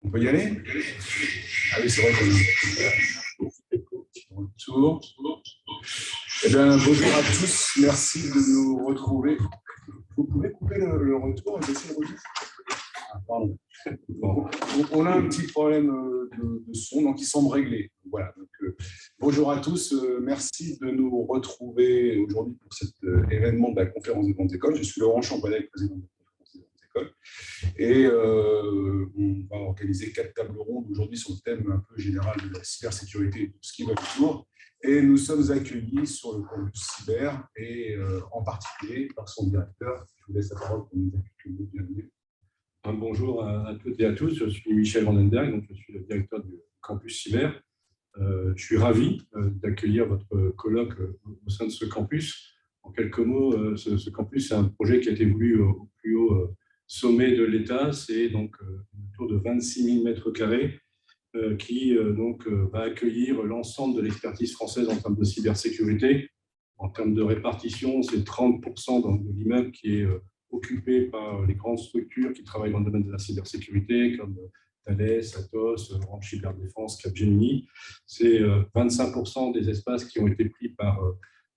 On peut y aller? Ah oui, c'est vrai qu'on est retour. Eh bien, bonjour à tous, merci de nous retrouver. Vous pouvez couper le retour et baisser le retour? Ah, pardon. Bon, on a un petit problème de son, donc il semble réglé. Voilà. Donc, bonjour à tous, merci de nous retrouver aujourd'hui pour cet événement de la conférence des grandes écoles. Je suis Laurent Champanel, président de la conférence des grandes écoles. Et on va organiser 4 tables rondes aujourd'hui sur le thème un peu général de la cybersécurité et de ce qui va autour. Et nous sommes accueillis sur le campus cyber et en particulier par son directeur. Je vous laisse la parole pour nous dire quelques mots. Bienvenue. Bonjour à toutes et à tous, je suis Michel Vandenberg, donc je suis le directeur du campus cyber. Je suis ravi d'accueillir votre colloque au sein de ce campus. En quelques mots, ce campus, c'est un projet qui a été voulu au plus haut sommet de l'État. C'est donc autour de 26 000 mètres carrés qui va accueillir l'ensemble de l'expertise française en termes de cybersécurité. En termes de répartition, c'est 30% de l'immeuble qui est occupé par les grandes structures qui travaillent dans le domaine de la cybersécurité, comme Thales, Atos, Orange Cyberdéfense, Capgemini. C'est 25% des espaces qui ont été pris par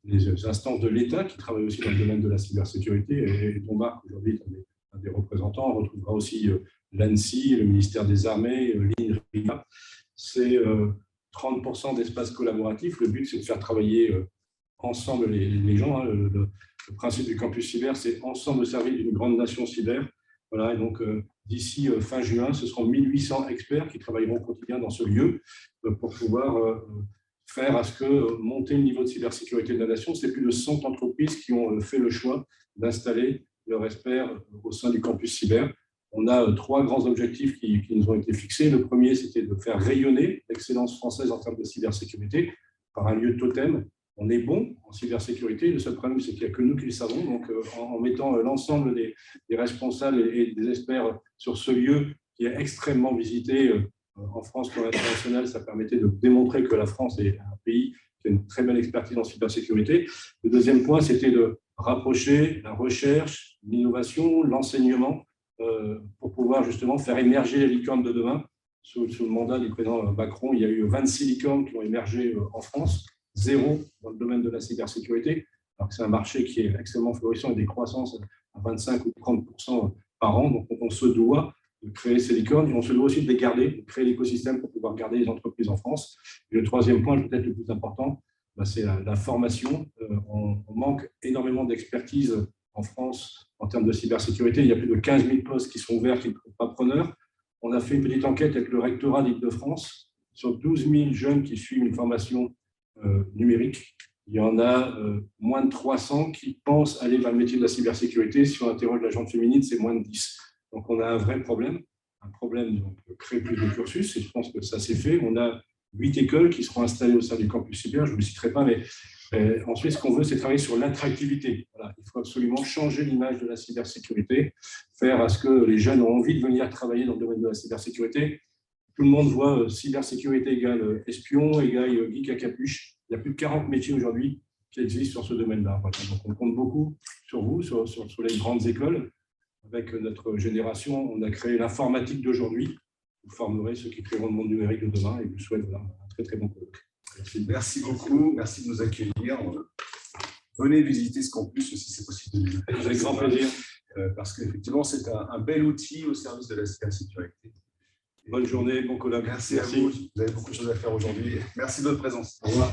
les instances de l'État qui travaillent aussi dans le domaine de la cybersécurité et dont Marc aujourd'hui est un des représentants. On retrouvera aussi l'ANSSI, le ministère des Armées, l'INRIA. C'est 30% d'espaces collaboratifs. Le but, c'est de faire travailler ensemble les gens. Le principe du campus cyber, c'est ensemble au service d'une grande nation cyber. Voilà, et donc d'ici fin juin, ce seront 1800 experts qui travailleront au quotidien dans ce lieu pour pouvoir faire à ce que monter le niveau de cybersécurité de la nation. C'est plus de 100 entreprises qui ont fait le choix d'installer leurs experts au sein du campus cyber. On a 3 grands objectifs qui nous ont été fixés. Le premier, c'était de faire rayonner l'excellence française en termes de cybersécurité par un lieu totem. On est bon en cybersécurité. Le seul problème, c'est qu'il n'y a que nous qui le savons. Donc, en mettant l'ensemble des responsables et des experts sur ce lieu qui est extrêmement visité en France comme à l'international, ça permettait de démontrer que la France est un pays qui a une très belle expertise en cybersécurité. Le deuxième point, c'était de rapprocher la recherche, l'innovation, l'enseignement pour pouvoir justement faire émerger les licornes de demain. Sous le mandat du président Macron, il y a eu 26 licornes qui ont émergé en France. 0 dans le domaine de la cybersécurité, alors que c'est un marché qui est extrêmement florissant et des croissances à 25 ou 30% par an. Donc, on se doit de créer ces licornes et on se doit aussi de les garder, de créer l'écosystème pour pouvoir garder les entreprises en France. Et le troisième point, peut-être le plus important, c'est la formation. On manque énormément d'expertise en France en termes de cybersécurité. Il y a plus de 15 000 postes qui sont ouverts, qui ne trouvent pas preneurs. On a fait une petite enquête avec le rectorat d'Île-de-France sur 12 000 jeunes qui suivent une formation numérique. Il y en a moins de 300 qui pensent aller vers le métier de la cybersécurité. Si on interroge la gente féminine, c'est moins de 10. Donc, on a un vrai problème. Un problème de créer plus de cursus, et je pense que ça s'est fait. On a 8 écoles qui seront installées au sein du campus cyber. Je ne vous le citerai pas, mais ensuite, ce qu'on veut, c'est travailler sur l'attractivité. Voilà. Il faut absolument changer l'image de la cybersécurité, faire à ce que les jeunes ont envie de venir travailler dans le domaine de la cybersécurité. Tout le monde voit cybersécurité égale espion, égale geek à capuche. Il y a plus de 40 métiers aujourd'hui qui existent sur ce domaine-là. Voilà. Donc, on compte beaucoup sur vous, sur les grandes écoles. Avec notre génération, on a créé l'informatique d'aujourd'hui. Vous formerez ceux qui créeront le monde numérique de demain et je vous souhaite un très, très bon colloque. Merci beaucoup. Merci de nous accueillir. Venez visiter ce campus si c'est possible. Avec grand plaisir. Parce qu'effectivement, c'est un bel outil au service de la cybersécurité. Bonne journée, bon colloque. Merci à vous. Vous avez beaucoup de choses à faire aujourd'hui. Merci de votre présence. Au revoir.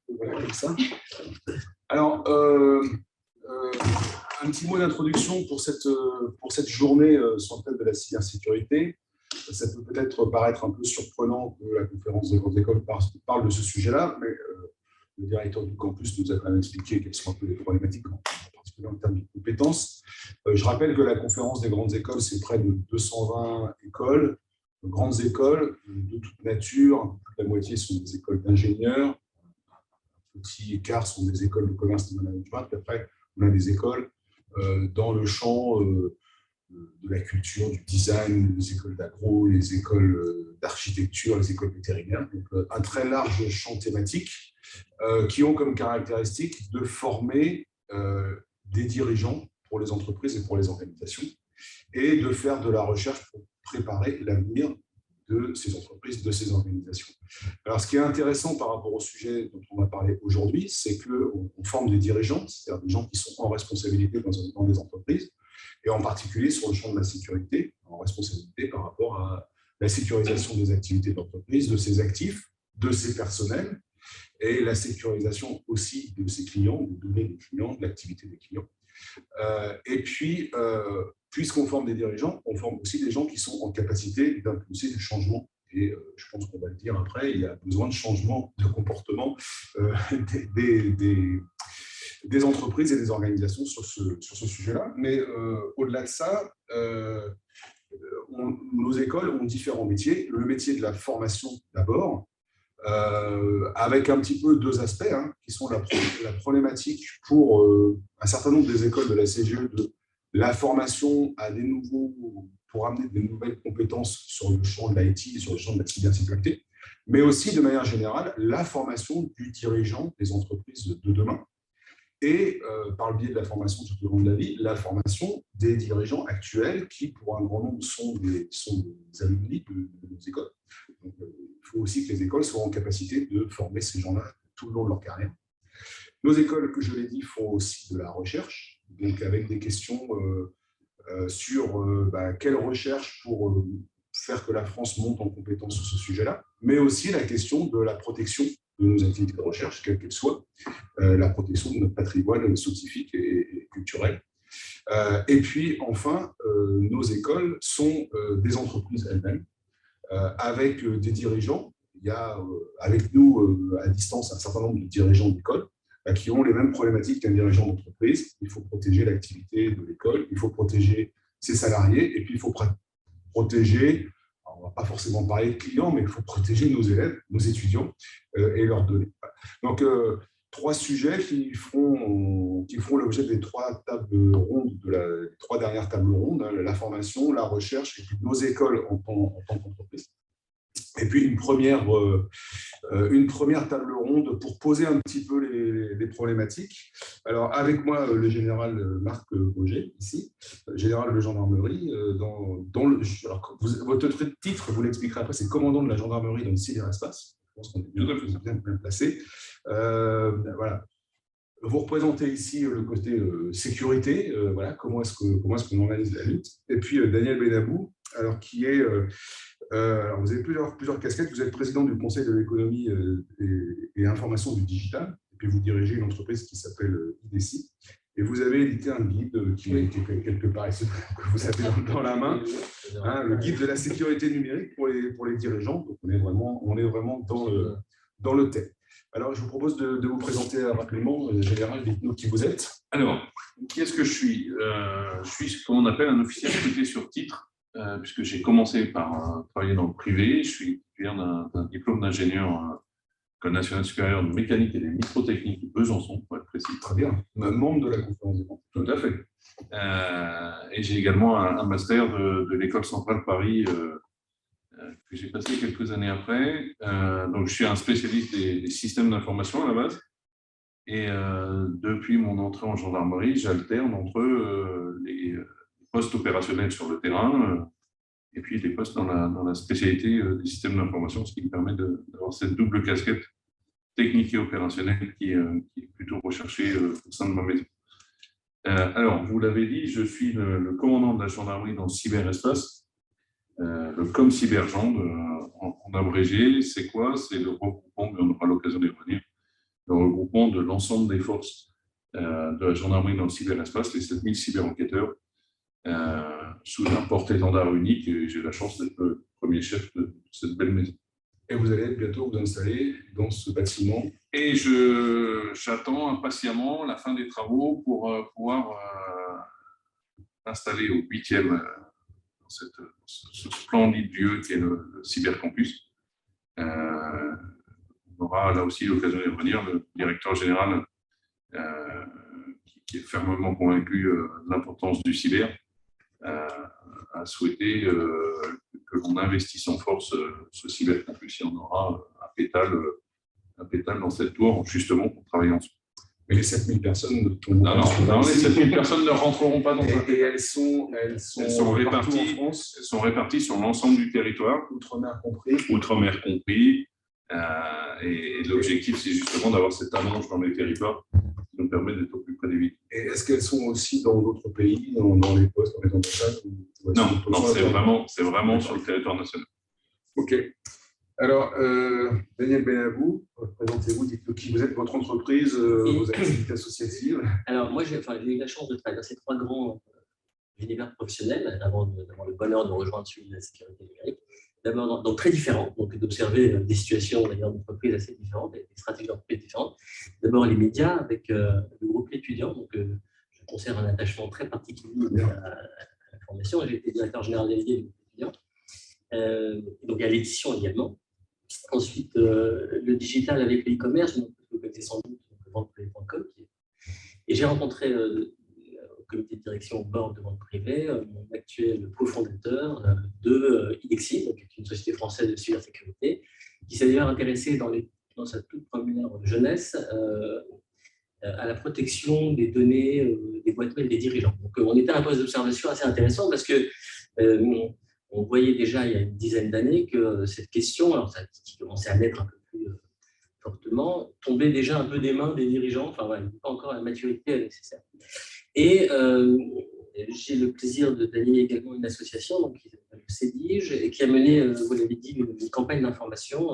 Voilà, comme ça. Alors, un petit mot d'introduction pour cette journée sur le thème de la cybersécurité. Ça peut peut-être paraître un peu surprenant que la conférence des grandes écoles parle de ce sujet-là, mais le directeur du campus nous a quand même expliqué quelles sont un peu les problématiques, en particulier en termes de compétences. Je rappelle que la conférence des grandes écoles, c'est près de 220 écoles, grandes écoles de toute nature. Plus de la moitié sont des écoles d'ingénieurs. Un petit écart sont des écoles de commerce et de management. Puis après, on a des écoles dans le champ de la culture, du design, les écoles d'agro, les écoles d'architecture, les écoles vétérinaires. Donc, un très large champ thématique qui ont comme caractéristique de former des dirigeants pour les entreprises et pour les organisations. et de faire de la recherche pour préparer l'avenir de ces entreprises, de ces organisations. Alors, ce qui est intéressant par rapport au sujet dont on va parler aujourd'hui, c'est qu'on forme des dirigeants, c'est-à-dire des gens qui sont en responsabilité dans des entreprises, et en particulier sur le champ de la sécurité, en responsabilité par rapport à la sécurisation des activités d'entreprise, de ses actifs, de ses personnels, et la sécurisation aussi de ses clients, des données des clients, de l'activité des clients. Et puis, puisqu'on forme des dirigeants, on forme aussi des gens qui sont en capacité d'impulser du changement. Et je pense qu'on va le dire après, il y a besoin de changement de comportement des entreprises et des organisations sur ce sujet-là. Mais au-delà de ça, nos écoles ont différents métiers. Le métier de la formation d'abord, avec un petit peu deux aspects, qui sont la problématique pour un certain nombre des écoles de la CGE de la formation à des nouveaux, pour amener des nouvelles compétences sur le champ de l'IT, sur le champ de la cybersécurité, mais aussi de manière générale la formation du dirigeant des entreprises de demain. Et par le biais de la formation tout au long de la vie, la formation des dirigeants actuels qui, pour un grand nombre, sont des alumni de nos écoles. Donc, il faut aussi que les écoles soient en capacité de former ces gens-là tout le long de leur carrière. Nos écoles, que je l'ai dit, font aussi de la recherche, donc avec des questions sur quelle recherche pour faire que la France monte en compétence sur ce sujet-là, mais aussi la question de la protection de nos activités de recherche, quelles qu'elles soient, la protection de notre patrimoine scientifique et culturel. Et puis, enfin, nos écoles sont des entreprises elles-mêmes, avec des dirigeants. Il y a avec nous, à distance, un certain nombre de dirigeants d'école qui ont les mêmes problématiques qu'un dirigeant d'entreprise. Il faut protéger l'activité de l'école, il faut protéger ses salariés, et puis il faut protéger, on ne va pas forcément parler de clients, mais il faut protéger nos élèves, nos étudiants et leurs données. Donc, trois sujets qui feront l'objet des trois tables rondes, les trois dernières tables rondes, la formation, la recherche et puis nos écoles en tant qu'entreprise. Et puis une première table ronde pour poser un petit peu les problématiques. Alors, avec moi, le général Marc Roger, ici, général de gendarmerie. Votre titre, vous l'expliquerez après, c'est commandant de la gendarmerie dans le cyberespace. Je pense qu'on est bien placé. Voilà. Vous représentez ici le côté sécurité, voilà, comment est-ce qu'on organise la lutte. Et puis Daniel Benabou, alors qui est... alors vous avez plusieurs casquettes. Vous êtes président du Conseil de l'économie et information du digital, et puis vous dirigez une entreprise qui s'appelle IDECI, et vous avez édité un guide qui a été quelque part ici, que vous avez dans la main, le guide de la sécurité numérique pour les dirigeants. Donc on est vraiment dans le thème. Alors, je vous propose de vous présenter rapidement, général, dites-nous qui vous êtes. Alors, qui est-ce que je suis ? Je suis ce qu'on appelle un officier recruté sur titre, puisque j'ai commencé par travailler dans le privé. Je suis titulaire d'un diplôme d'ingénieur École nationale supérieure de mécanique et des microtechniques de Besançon, pour être précis. Très bien, membre de la conférence des membres. Tout à fait. Et j'ai également un master de l'École centrale Paris, que j'ai passé quelques années après. Donc, je suis un spécialiste des systèmes d'information à la base. Et depuis mon entrée en gendarmerie, j'alterne entre les postes opérationnels sur le terrain et puis les postes dans la spécialité des systèmes d'information, ce qui me permet d'avoir cette double casquette technique et opérationnelle qui est plutôt recherchée au sein de ma maison. Alors, vous l'avez dit, je suis le commandant de la gendarmerie dans le cyberespace. Le ComCyberGend, en abrégé, c'est quoi? C'est le regroupement, mais on aura l'occasion d'y revenir, le regroupement de l'ensemble des forces de la gendarmerie dans le cyberespace, les 7000 cyberenquêteurs, sous un porte-étendard unique, et j'ai la chance d'être le premier chef de cette belle maison. Et vous allez bientôt vous installer dans ce bâtiment. Et j'attends impatiemment la fin des travaux pour pouvoir installer au 8e ce splendide lieu qui est le cybercampus. On aura là aussi l'occasion d'y revenir. Le directeur général, qui est fermement convaincu de l'importance du cyber, a souhaité que l'on investisse en force ce cybercampus. Il y en aura un pétale dans cette tour, justement, pour travailler ensemble. Mais les 7000 personnes non, les 7000 personnes ne rentreront pas dans un et elles sont réparties, partout en France, elles sont réparties sur l'ensemble du territoire, outre-mer compris. Outre-mer compris. Et l'objectif, c'est justement d'avoir cette annonce dans les territoires qui nous permet d'être au plus près des victimes. Et est-ce qu'elles sont aussi dans d'autres pays, dans les postes, dans les ambassades? Non, c'est vraiment sur le territoire national. OK. Alors, Daniel Benabou, présentez-vous, dites-nous qui vous êtes, votre entreprise, vos activités associatives. Alors, moi, j'ai eu la chance de traverser 3 grands univers professionnels avant d'avoir le bonheur de rejoindre celui de la sécurité numérique. D'abord, donc très différents, donc d'observer des situations d'entreprise assez différentes, des stratégies d'entreprise différentes. D'abord, les médias avec le groupe étudiant, donc je conserve un attachement très particulier à la formation. J'ai été directeur général délégué du groupe étudiant, donc à l'édition également. Ensuite, le digital avec le e-commerce, vous connaissez sans doute vente-privée.com. Et j'ai rencontré au comité de direction au board de vente privée mon actuel cofondateur de Idexi, donc une société française de cybersécurité, qui s'est d'ailleurs intéressée dans sa toute première jeunesse à la protection des données des boîtes mail des dirigeants. Donc on était à un poste d'observation assez intéressant parce que on voyait déjà il y a une dizaine d'années que cette question, alors ça qui commençait à naître un peu plus fortement, tombait déjà un peu des mains des dirigeants, enfin voilà, pas encore la maturité nécessaire. Et j'ai le plaisir d'animer également une association donc, qui s'appelle le CEDIGE et qui a mené, vous l'avez dit, une campagne d'information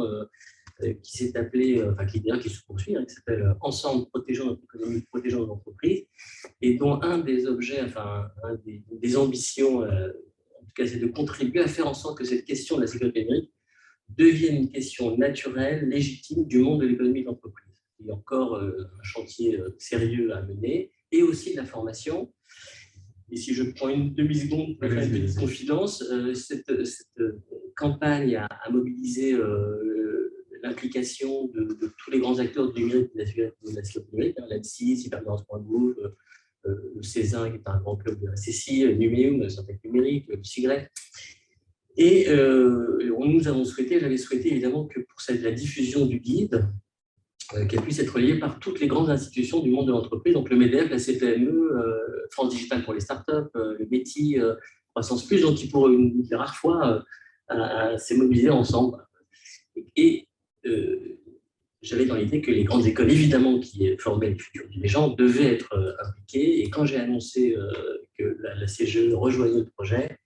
qui s'est appelée, qui se poursuit, qui s'appelle Ensemble, protégeons notre économie, protégeons nos entreprises, et dont un des objets, des ambitions, en tout cas, c'est de contribuer à faire en sorte que cette question de la sécurité numérique devienne une question naturelle, légitime du monde de l'économie de l'entreprise. Il y a encore un chantier sérieux à mener, et aussi de la formation. Et si je prends une demi-seconde pour faire une petite confidence, cette campagne a mobilisé l'implication de tous les grands acteurs du numérique, de la sécurité numérique, l'ANSSI, Cyberviolence.gouv, le CESIN, qui est un grand club de la SSI, Numéum, Syntec Numérique, le SIGRET. Et j'avais souhaité évidemment que pour la diffusion du guide, qu'elle puisse être liée par toutes les grandes institutions du monde de l'entreprise, donc le MEDEF, la CPME, France Digital pour les startups, le METI, Croissance Plus, donc qui pour une rare fois s'est mobilisé ensemble. Et j'avais dans l'idée que les grandes écoles, évidemment, qui formaient les futurs dirigeants, devaient être impliquées. Et quand j'ai annoncé que la CGE rejoignait le projet,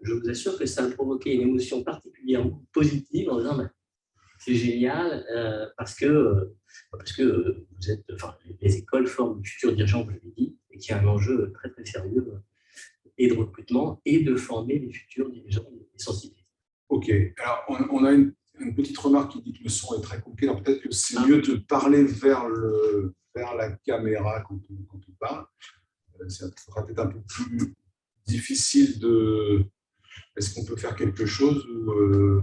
je vous assure que ça a provoqué une émotion particulièrement positive en disant c'est génial parce que vous êtes, les écoles forment les futurs dirigeants, vous l'avez dit, et qu'il y a un enjeu très très sérieux et de recrutement et de former les futurs dirigeants et sensibilisés. Ok, alors on a une petite remarque qui dit que le son est très compliqué, alors peut-être que c'est mieux de parler vers la caméra quand on parle. Ça sera peut-être un peu plus difficile de... Est-ce qu'on peut faire quelque chose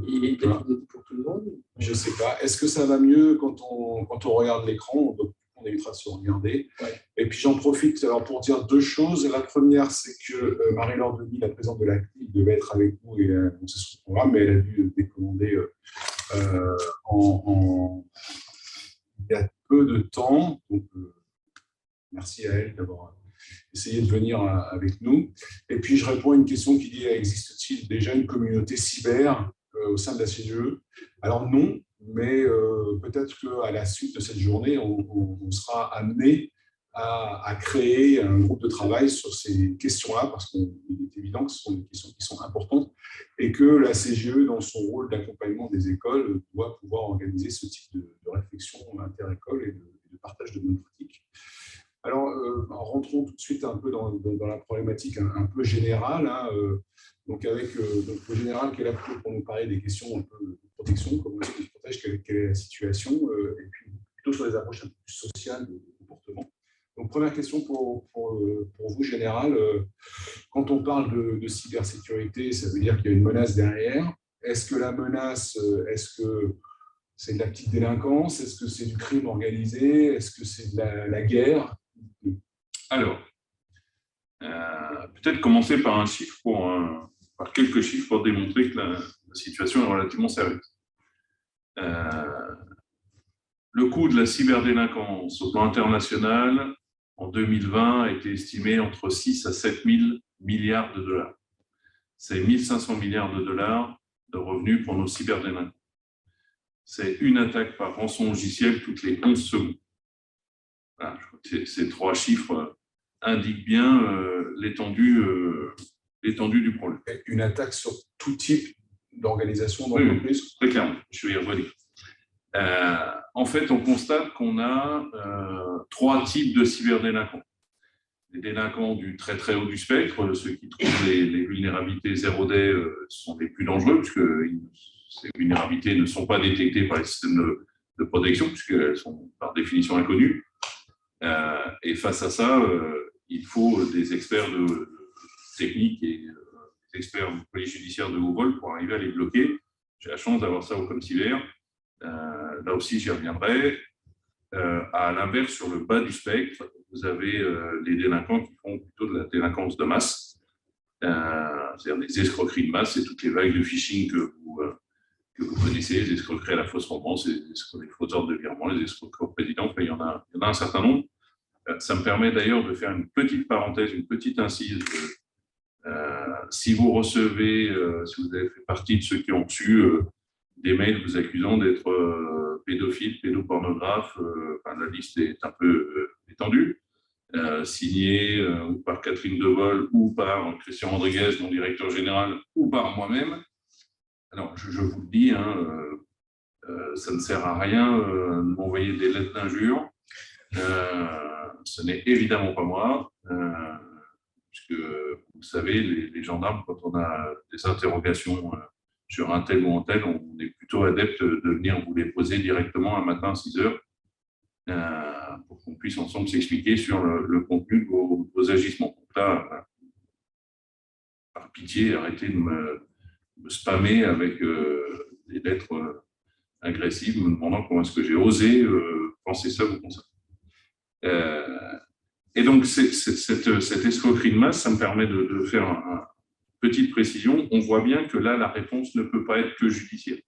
Il est peut-être pour tout le monde. Je ne sais pas. Est-ce que ça va mieux quand on regarde l'écran? On évitera de se regarder. Ouais. Et puis j'en profite alors, pour dire 2 choses. La première, c'est que Marie-Laure Denis, la présidente de la CNIL, devait être avec nous et c'est son programme, mais elle a dû décommander il y a peu de temps. Donc, merci à elle d'avoir essayé de venir avec nous. Et puis, je réponds à une question qui dit, existe-t-il déjà une communauté cyber au sein de la CGE? Alors non, mais peut-être qu'à la suite de cette journée, on sera amené à créer un groupe de travail sur ces questions-là, parce qu'il est évident que ce sont des questions qui sont importantes et que la CGE, dans son rôle d'accompagnement des écoles, doit pouvoir organiser ce type de réflexion inter-école et de partage de bonnes pratiques. Alors, rentrons tout de suite un peu dans la problématique un peu générale, donc avec le général qui est là pour nous parler des questions un peu de protection, comment est-ce qu'on se protège, quelle est la situation, et puis plutôt sur les approches un peu plus sociales de comportement. Donc, première question pour vous, général, quand on parle de cybersécurité, ça veut dire qu'il y a une menace derrière. Est-ce que la menace, est-ce que c'est de la petite délinquance? Est-ce que c'est du crime organisé? Est-ce que c'est de la guerre? Alors, peut-être commencer par par quelques chiffres pour démontrer que la situation est relativement sérieuse. Le coût de la cyberdélinquance au plan international en 2020 a été estimé entre 6 à 7 000 milliards de dollars. C'est 1 500 milliards de dollars de revenus pour nos cyberdélinquants. C'est une attaque par rançon logiciel toutes les 11 secondes. Voilà, je crois que ces 3 chiffres indiquent bien l'étendue du problème. Une attaque sur tout type d'organisation, d'entreprise. Oui, très clairement, je vais y revenir. En fait, on constate qu'on a 3 types de cyberdélinquants. Les délinquants du très très haut du spectre, ceux qui trouvent les vulnérabilités 0-day sont les plus dangereux, puisque ces vulnérabilités ne sont pas détectées par les systèmes de protection, puisqu'elles sont par définition inconnues. Et face à ça, il faut des experts techniques et des experts de police judiciaire de haut vol pour arriver à les bloquer. J'ai la chance d'avoir ça au ComCyber. Là aussi, j'y reviendrai. À l'inverse, sur le bas du spectre, vous avez les délinquants qui font plutôt de la délinquance de masse, c'est-à-dire des escroqueries de masse, c'est toutes les vagues de phishing que vous connaissez, les escroqueries à la fausse romance, les fausses ordres de virement, les escroqueries au président, enfin, il y en a un certain nombre. Ça me permet d'ailleurs de faire une petite parenthèse, une petite incise. Si vous recevez, si vous avez fait partie de ceux qui ont reçu des mails vous accusant d'être pédophile, pédopornographe, enfin, la liste est un peu étendue, signée ou par Catherine Devol, ou par Christian Rodriguez, mon directeur général, ou par moi-même. Alors, je vous le dis, ça ne sert à rien de m'envoyer des lettres d'injures. Ce n'est évidemment pas moi, puisque vous savez, les gendarmes, quand on a des interrogations sur un tel ou un tel, on est plutôt adepte de venir vous les poser directement un matin à 6 heures pour qu'on puisse ensemble s'expliquer sur le contenu de vos agissements. Donc là, par pitié, arrêtez de me spammer avec des lettres agressives me demandant comment est-ce que j'ai osé penser ça ou comme ça. Et donc, cette escroquerie de masse, ça me permet de faire une petite précision. On voit bien que là, la réponse ne peut pas être que judiciaire.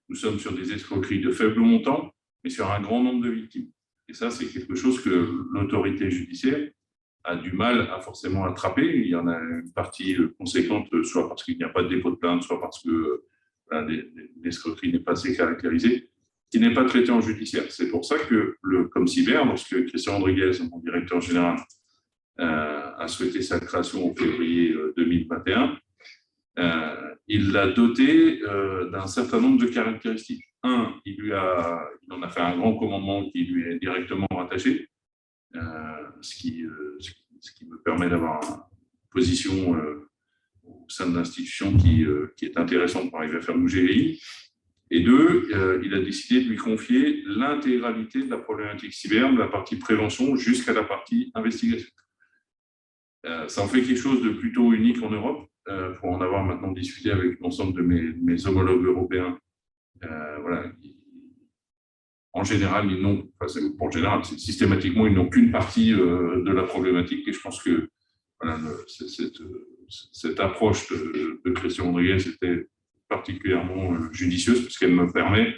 Nous sommes sur des escroqueries de faible montant, mais sur un grand nombre de victimes. Et ça, c'est quelque chose que l'autorité judiciaire a du mal à forcément attraper. Il y en a une partie conséquente, soit parce qu'il n'y a pas de dépôt de plainte, soit parce que l'escroquerie n'est pas assez caractérisée, qui n'est pas traité en judiciaire. C'est pour ça que le ComCyber, lorsque Christian Rodriguez, mon directeur général, a souhaité sa création en février 2021, il l'a doté d'un certain nombre de caractéristiques. Il en a fait un grand commandement qui lui est directement rattaché, ce qui me permet d'avoir une position au sein de l'institution qui est intéressante pour arriver à faire bouger les lignes. Et 2, il a décidé de lui confier l'intégralité de la problématique cyber, de la partie prévention jusqu'à la partie investigation. Ça en fait quelque chose de plutôt unique en Europe, pour en avoir maintenant discuté avec l'ensemble de mes homologues européens. Voilà. En général, systématiquement, ils n'ont qu'une partie de la problématique. Et je pense que voilà, cette approche de Christian Rodriguez était particulièrement judicieuse, parce qu'elle me permet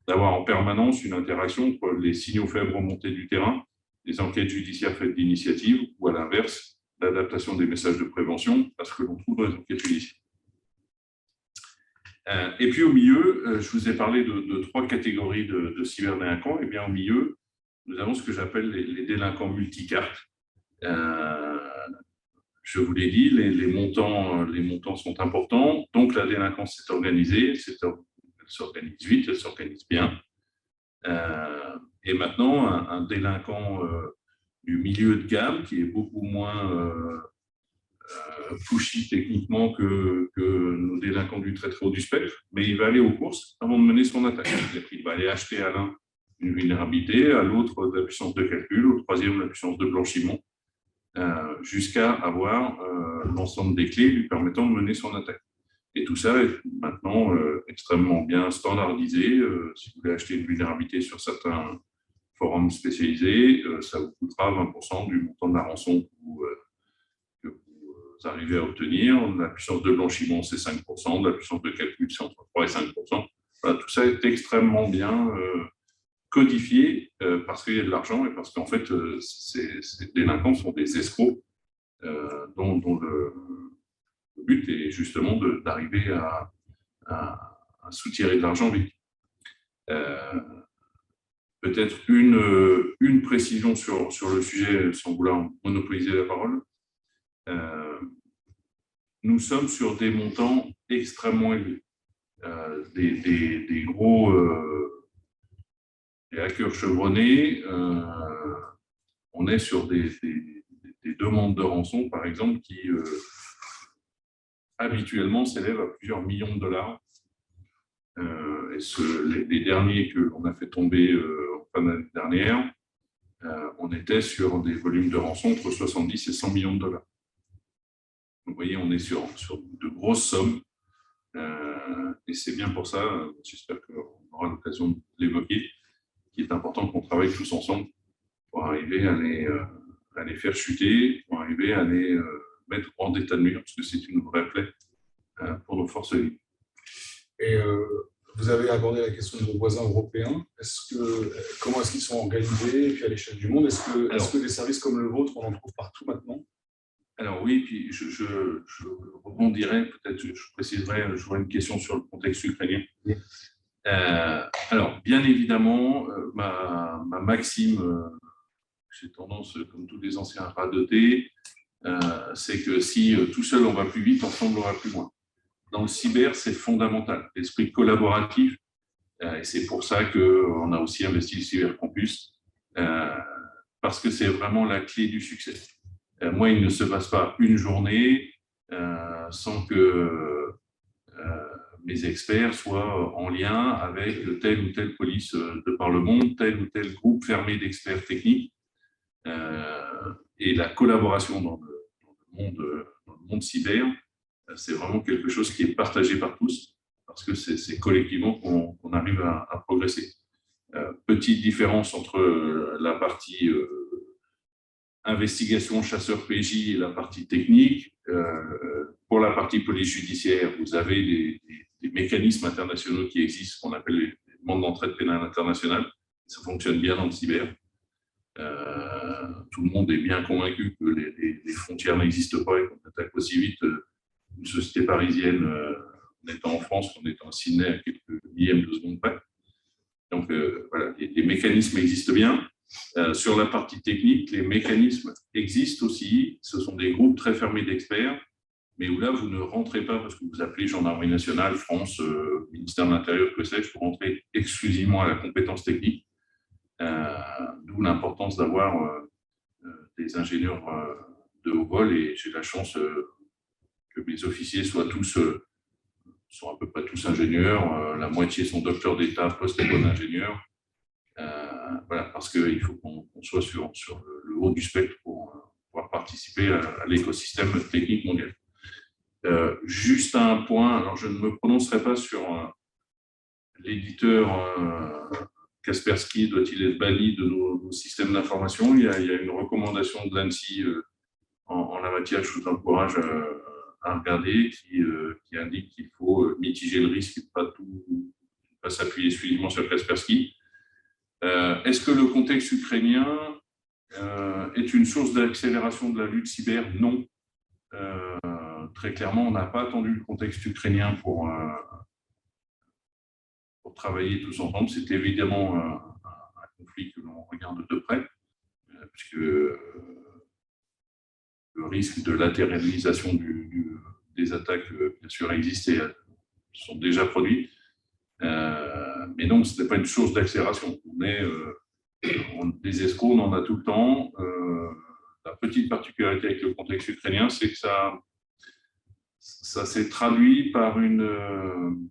d'avoir en permanence une interaction entre les signaux faibles remontés du terrain, les enquêtes judiciaires faites d'initiative, ou à l'inverse, l'adaptation des messages de prévention à ce que l'on trouve dans les enquêtes judiciaires. Et puis au milieu, je vous ai parlé de 3 catégories de cyberdélinquants. Et bien au milieu, nous avons ce que j'appelle les délinquants multicartes. Je vous l'ai dit, les montants sont importants. Donc la délinquance s'est organisée, elle s'organise vite, elle s'organise bien. Et maintenant, un délinquant du milieu de gamme, qui est beaucoup moins pushy techniquement que nos délinquants du très très haut du spectre, mais il va aller aux courses avant de mener son attaque. Il va aller acheter à l'un une vulnérabilité, à l'autre de la puissance de calcul, au troisième la puissance de blanchiment, jusqu'à avoir l'ensemble des clés lui permettant de mener son attaque. Et tout ça est maintenant extrêmement bien standardisé. Si vous voulez acheter une vulnérabilité sur certains forums spécialisés, ça vous coûtera 20% du montant de la rançon que vous arrivez à obtenir. La puissance de blanchiment, c'est 5%. La puissance de calcul, c'est entre 3 et 5%. Voilà, tout ça est extrêmement bien codifié parce qu'il y a de l'argent et parce qu'en fait, ces délinquants sont des escrocs dont le but est justement d'arriver à soutirer de l'argent vite. Peut-être une précision sur le sujet, sans vouloir monopoliser la parole. Nous sommes sur des montants extrêmement élevés. Des gros des hackers chevronnés, on est sur des demandes de rançon, par exemple, qui habituellement s'élèvent à plusieurs millions de dollars. Les derniers que l'on a fait tomber en fin d'année dernière, on était sur des volumes de rançon entre 70 et 100 millions de dollars. Vous voyez, on est sur de grosses sommes. Et c'est bien pour ça, j'espère qu'on aura l'occasion de l'évoquer, qu'il est important qu'on travaille tous ensemble pour arriver à les faire chuter, pour arriver à les mettre hors d'état de nuire, parce que c'est une vraie plaie pour nos forces vives. Et vous avez abordé la question de nos voisins européens. Comment est-ce qu'ils sont organisés, et puis à l'échelle du monde, est-ce que des services comme le vôtre, on en trouve partout maintenant? Alors oui, puis je rebondirai, peut-être je préciserai, j'aurai une question sur le contexte ukrainien. Oui. Alors, bien évidemment, ma maxime, j'ai tendance, comme tous les anciens, à radoter, c'est que si tout seul on va plus vite, ensemble on va plus loin. Dans le cyber, c'est fondamental, l'esprit collaboratif, et c'est pour ça qu'on a aussi investi le Cybercampus, parce que c'est vraiment la clé du succès. Moi, il ne se passe pas une journée sans que mes experts soient en lien avec telle ou telle police de par le monde, tel ou tel groupe fermé d'experts techniques. Et la collaboration dans le monde cyber, c'est vraiment quelque chose qui est partagé par tous, parce que c'est collectivement qu'on arrive à progresser. Petite différence entre la partie investigation, chasseur PJ et la partie technique. Pour la partie police judiciaire, vous avez des mécanismes internationaux qui existent, qu'on appelle les demandes d'entraide pénale internationale. Ça fonctionne bien dans le cyber. Tout le monde est bien convaincu que les frontières n'existent pas et qu'on attaque aussi vite une société parisienne en étant en France qu'en étant à Sydney à quelques millièmes de seconde près. Donc voilà, les mécanismes existent bien. Sur la partie technique, les mécanismes existent aussi. Ce sont des groupes très fermés d'experts, mais où là, vous ne rentrez pas parce que vous appelez Gendarmerie nationale, France, ministère de l'Intérieur, que sais-je, pour rentrer exclusivement à la compétence technique. D'où l'importance d'avoir des ingénieurs de haut vol, et j'ai la chance que mes officiers sont à peu près tous ingénieurs. La moitié sont docteurs d'État, post-école d'ingénieurs. Voilà, parce qu'il faut qu'on soit sur le haut du spectre pour pouvoir participer à l'écosystème technique mondial. Juste un point, alors je ne me prononcerai pas sur l'éditeur Kaspersky, doit-il être banni de nos systèmes d'information. Il y a une recommandation de l'ANSSI en la matière, je vous encourage à regarder, qui indique qu'il faut mitiger le risque et ne pas s'appuyer exclusivement sur Kaspersky. Est-ce que le contexte ukrainien est une source d'accélération de la lutte cyber? Non. Très clairement, on n'a pas attendu le contexte ukrainien pour travailler tous ensemble. C'est évidemment un conflit que l'on regarde de près, puisque le risque de latéralisation des attaques, bien sûr, existe et sont déjà produits. Mais non, ce n'est pas une source d'accélération. Des escrocs, on en a tout le temps. La petite particularité avec le contexte ukrainien, c'est que ça s'est traduit par une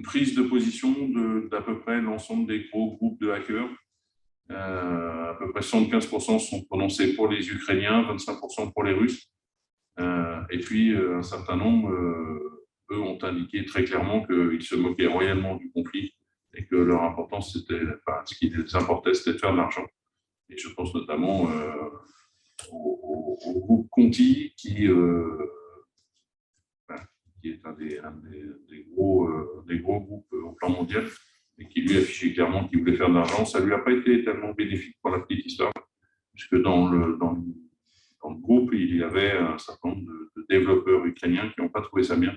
prise de position d'à peu près l'ensemble des gros groupes de hackers. À peu près 75% sont prononcés pour les Ukrainiens, 25% pour les Russes. Et puis, un certain nombre, eux, ont indiqué très clairement qu'ils se moquaient royalement du conflit et que leur importance, ce qui les importait, c'était de faire de l'argent. Et je pense notamment au groupe Conti, qui est un des gros groupes au plan mondial, et qui lui affichait clairement qu'il voulait faire de l'argent. Ça ne lui a pas été tellement bénéfique pour la petite histoire, puisque dans le groupe, il y avait un certain nombre de développeurs ukrainiens qui n'ont pas trouvé ça bien,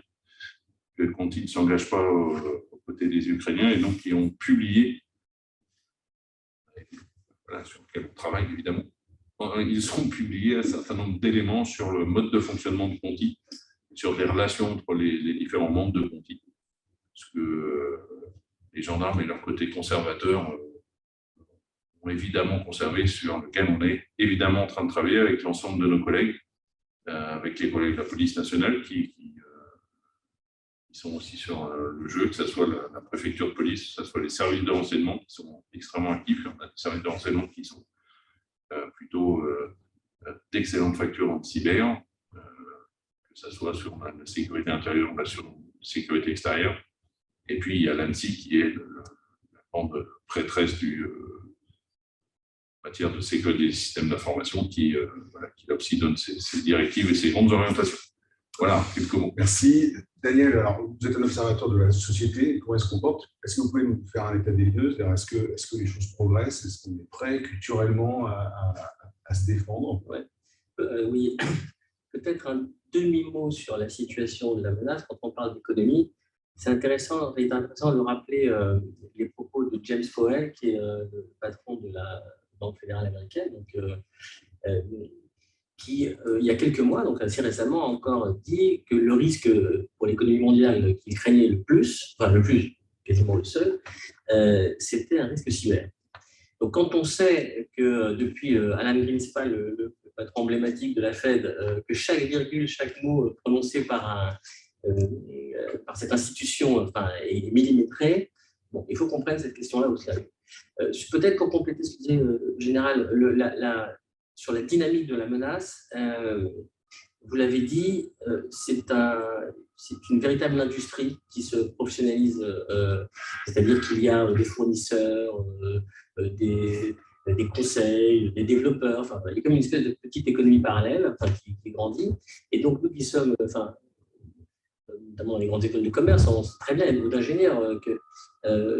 que Conti ne s'engage pas aux côtés des Ukrainiens, et donc qui ont publié, voilà, sur lequel on travaille évidemment, ils ont publié un certain nombre d'éléments sur le mode de fonctionnement de Conti, sur les relations entre les différents membres de Conti. Parce que les gendarmes et leur côté conservateur ont évidemment conservé, sur lequel on est évidemment en train de travailler avec l'ensemble de nos collègues, avec les collègues de la police nationale qui sont aussi sur le jeu, que ce soit la préfecture de police, que ce soit les services de renseignement qui sont extrêmement actifs. On a des services de renseignement qui sont plutôt d'excellentes factures en cyber, que ce soit sur la sécurité intérieure ou sur la sécurité extérieure. Et puis, il y a l'ANSSI qui est la grande prêtresse en matière de sécurité des systèmes d'information qui là aussi donne ses directives et ses grandes orientations. Voilà, quelques mots. Merci. Daniel, alors, vous êtes un observateur de la société, comment elle se comporte. Est-ce que vous pouvez nous faire un état des lieux? Est-ce que les choses progressent? Est-ce qu'on est prêt culturellement à se défendre? Oui, peut-être un demi-mot sur la situation de la menace. Quand on parle d'économie, c'est intéressant de rappeler les propos de James Powell, qui est le patron de la Banque fédérale américaine, donc, qui, il y a quelques mois, donc assez récemment, a encore dit que le risque pour l'économie mondiale qu'il craignait le plus, quasiment le seul, c'était un risque cyber. Donc, quand on sait que depuis Alan Greenspan, le patron emblématique de la Fed, que chaque virgule, chaque mot prononcé par cette institution est millimétré, bon, il faut qu'on prenne cette question-là au sérieux. Peut-être pour compléter ce que disait le général, sur la dynamique de la menace, vous l'avez dit, c'est une véritable industrie qui se professionnalise, c'est-à-dire qu'il y a des fournisseurs, des conseils, des développeurs, enfin, il y a comme une espèce de petite économie parallèle qui grandit. Et donc, nous qui sommes, notamment les grandes écoles de commerce, on sait très bien, les d'ingénieurs, que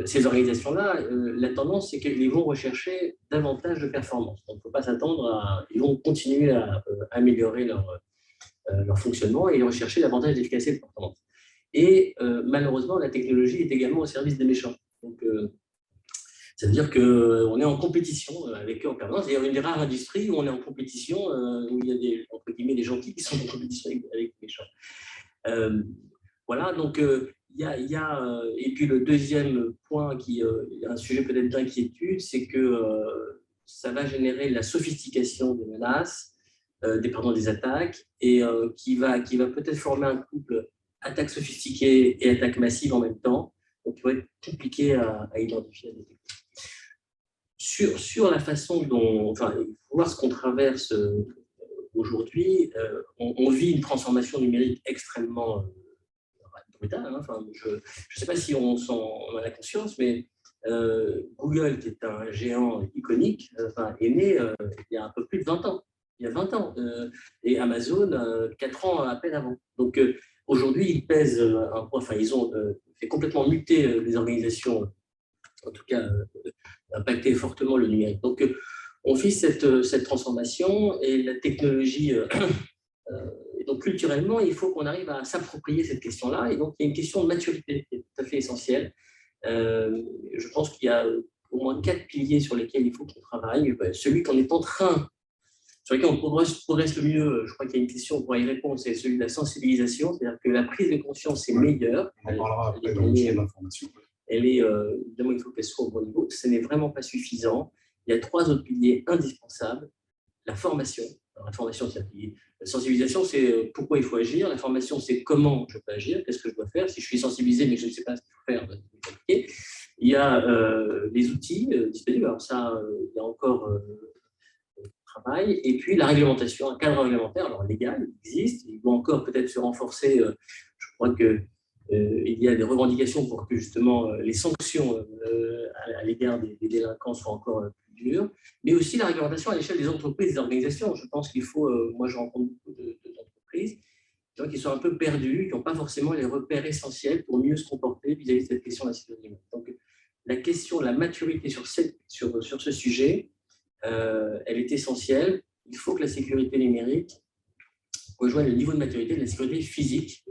ces organisations-là, la tendance, c'est qu'ils vont rechercher davantage de performance. Donc, il ne faut pas s'attendre à… Ils vont continuer à améliorer leur fonctionnement et rechercher davantage d'efficacité et de performance. Et malheureusement, la technologie est également au service des méchants. Donc, ça veut dire qu'on est en compétition avec eux en permanence. C'est une des rares industries où on est en compétition, où il y a entre guillemets, des gentils qui sont en compétition avec les méchants. Voilà, donc et puis le deuxième point qui est un sujet peut-être d'inquiétude, c'est que ça va générer la sophistication des menaces, des attaques, et qui va peut-être former un couple attaque sophistiquée et attaque massive en même temps, donc il va être compliqué à identifier. Sur la façon dont, il faut voir ce qu'on traverse aujourd'hui, on vit une transformation numérique extrêmement brutale. Je ne sais pas si on a la conscience, mais Google, qui est un géant iconique, est né il y a un peu plus de 20 ans. Il y a 20 ans. Et Amazon, 4 ans à peine avant. Donc aujourd'hui, ils pèsent un poids, ils ont fait complètement muter les organisations, en tout cas impacté fortement le numérique. Donc on vit cette transformation et la technologie. Et donc, culturellement, il faut qu'on arrive à s'approprier cette question-là. Et donc, il y a une question de maturité qui est tout à fait essentielle. Je pense qu'il y a au moins 4 piliers sur lesquels il faut qu'on travaille. Celui qu'on est en train, sur lequel on progresse le mieux, je crois qu'il y a une question pour y répondre, c'est celui de la sensibilisation. C'est-à-dire que la prise de conscience est meilleure. On en parlera après dans le champ de l'information. Évidemment, il faut qu'elle soit au bon niveau. Ce n'est vraiment pas suffisant. Il y a 3 autres piliers indispensables. La formation. Alors, la formation, la sensibilisation, c'est pourquoi il faut agir. La formation, c'est comment je peux agir, qu'est-ce que je dois faire. Si je suis sensibilisé, mais que je ne sais pas ce qu'il faut faire, c'est compliqué. Il y a les outils disponibles. Alors ça, il y a encore travail. Et puis, la réglementation, un cadre réglementaire, alors légal, il existe. Il doit encore peut-être se renforcer. Je crois qu'il y a des revendications pour que justement les sanctions à l'égard des délinquants soient encore dur, mais aussi la réglementation à l'échelle des entreprises et des organisations. Je pense qu'il faut, moi je rencontre beaucoup d'entreprises, des gens qui sont un peu perdus, qui n'ont pas forcément les repères essentiels pour mieux se comporter vis-à-vis de cette question de la sécurité. Donc la question de la maturité sur ce sujet, elle est essentielle. Il faut que la sécurité numérique rejoigne le niveau de maturité de la sécurité physique.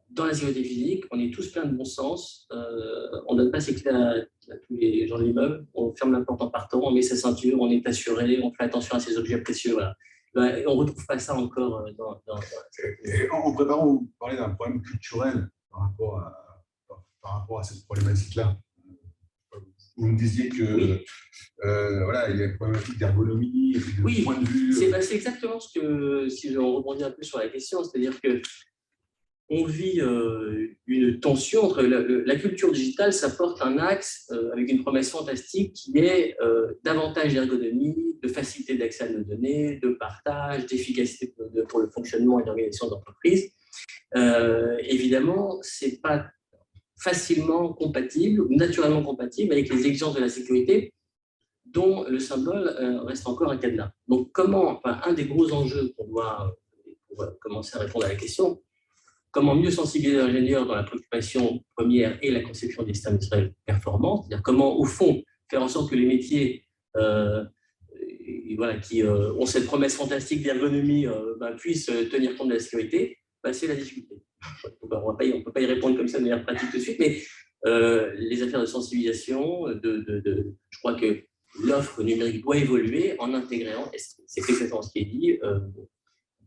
Dans la sécurité physique, on est tous pleins de bon sens. On ne donne pas ses clés à tous les gens de l'immeuble. On ferme la porte en partant, on met sa ceinture, on est assuré, on fait attention à ses objets précieux. Voilà. Et on ne retrouve pas ça encore dans Et en préparant, vous parlez d'un problème culturel par rapport à cette problématique-là. Vous me disiez que voilà, il y a une problématique d'ergonomie, de point de vue. C'est exactement ce que, si je rebondis un peu sur la question, c'est-à-dire que on vit une tension entre la culture digitale, ça porte un axe avec une promesse fantastique qui est davantage d'ergonomie, de facilité d'accès à nos données, de partage, d'efficacité pour le fonctionnement et l'organisation d'entreprise. Évidemment, ce n'est pas facilement compatible ou naturellement compatible avec les exigences de la sécurité dont le symbole reste encore un cadenas. Donc, un des gros enjeux qu'on doit, pour commencer à répondre à la question, comment mieux sensibiliser les ingénieurs dans la préoccupation première et la conception des systèmes industriels performants, c'est-à-dire comment, au fond, faire en sorte que les métiers qui ont cette promesse fantastique d'ergonomie puissent tenir compte de la sécurité, c'est la difficulté. On ne peut pas y répondre comme ça de manière pratique tout de suite, mais les affaires de sensibilisation, je crois que l'offre numérique doit évoluer en intégrant, c'est exactement ce qui est dit,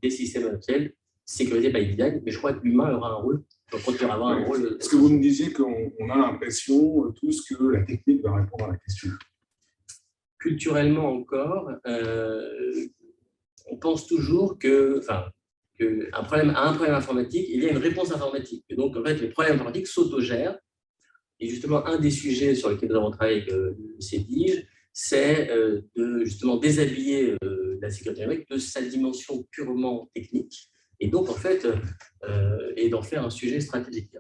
des systèmes industriels sécurisés by design, mais je crois que l'humain aura un rôle, continuera à avoir un rôle. Est-ce que vous me disiez qu'on a l'impression tous que la technique va répondre à la question? Culturellement encore, on pense toujours à un problème informatique, il y a une réponse informatique. Et donc, en fait, les problèmes informatiques s'autogèrent. Et justement, un des sujets sur lesquels nous avons travaillé avec le CEDIGE, c'est de justement déshabiller la sécurité numérique de sa dimension purement technique. Et donc, en fait, et d'en faire un sujet stratégique.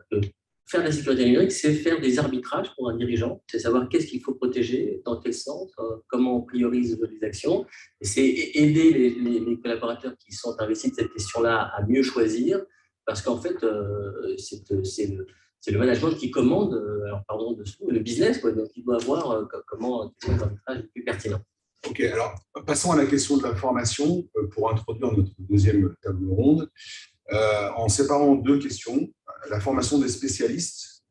Faire de la sécurité numérique, c'est faire des arbitrages pour un dirigeant, c'est savoir qu'est-ce qu'il faut protéger, dans quel sens, comment on priorise les actions. Et c'est aider les collaborateurs qui sont investis de cette question-là à mieux choisir, parce qu'en fait, c'est le management qui commande, alors pardon dessous, le business, donc il doit voir comment l'arbitrage est plus pertinent. Ok, alors passons à la question de la formation pour introduire notre deuxième table ronde. En séparant deux questions, la formation des spécialistes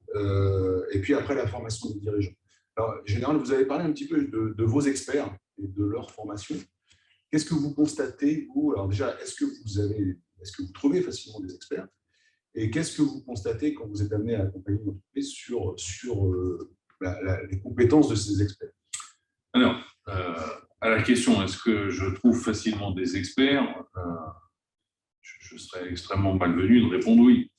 et puis après la formation des dirigeants. Alors, en général, vous avez parlé un petit peu de vos experts et de leur formation. Qu'est-ce que vous constatez, vous? Alors déjà, est-ce que vous trouvez facilement des experts? Et qu'est-ce que vous constatez quand vous êtes amené à accompagner une entreprise sur les compétences de ces experts? Alors, à la question, est-ce que je trouve facilement des experts? Je serais extrêmement malvenu de répondre oui.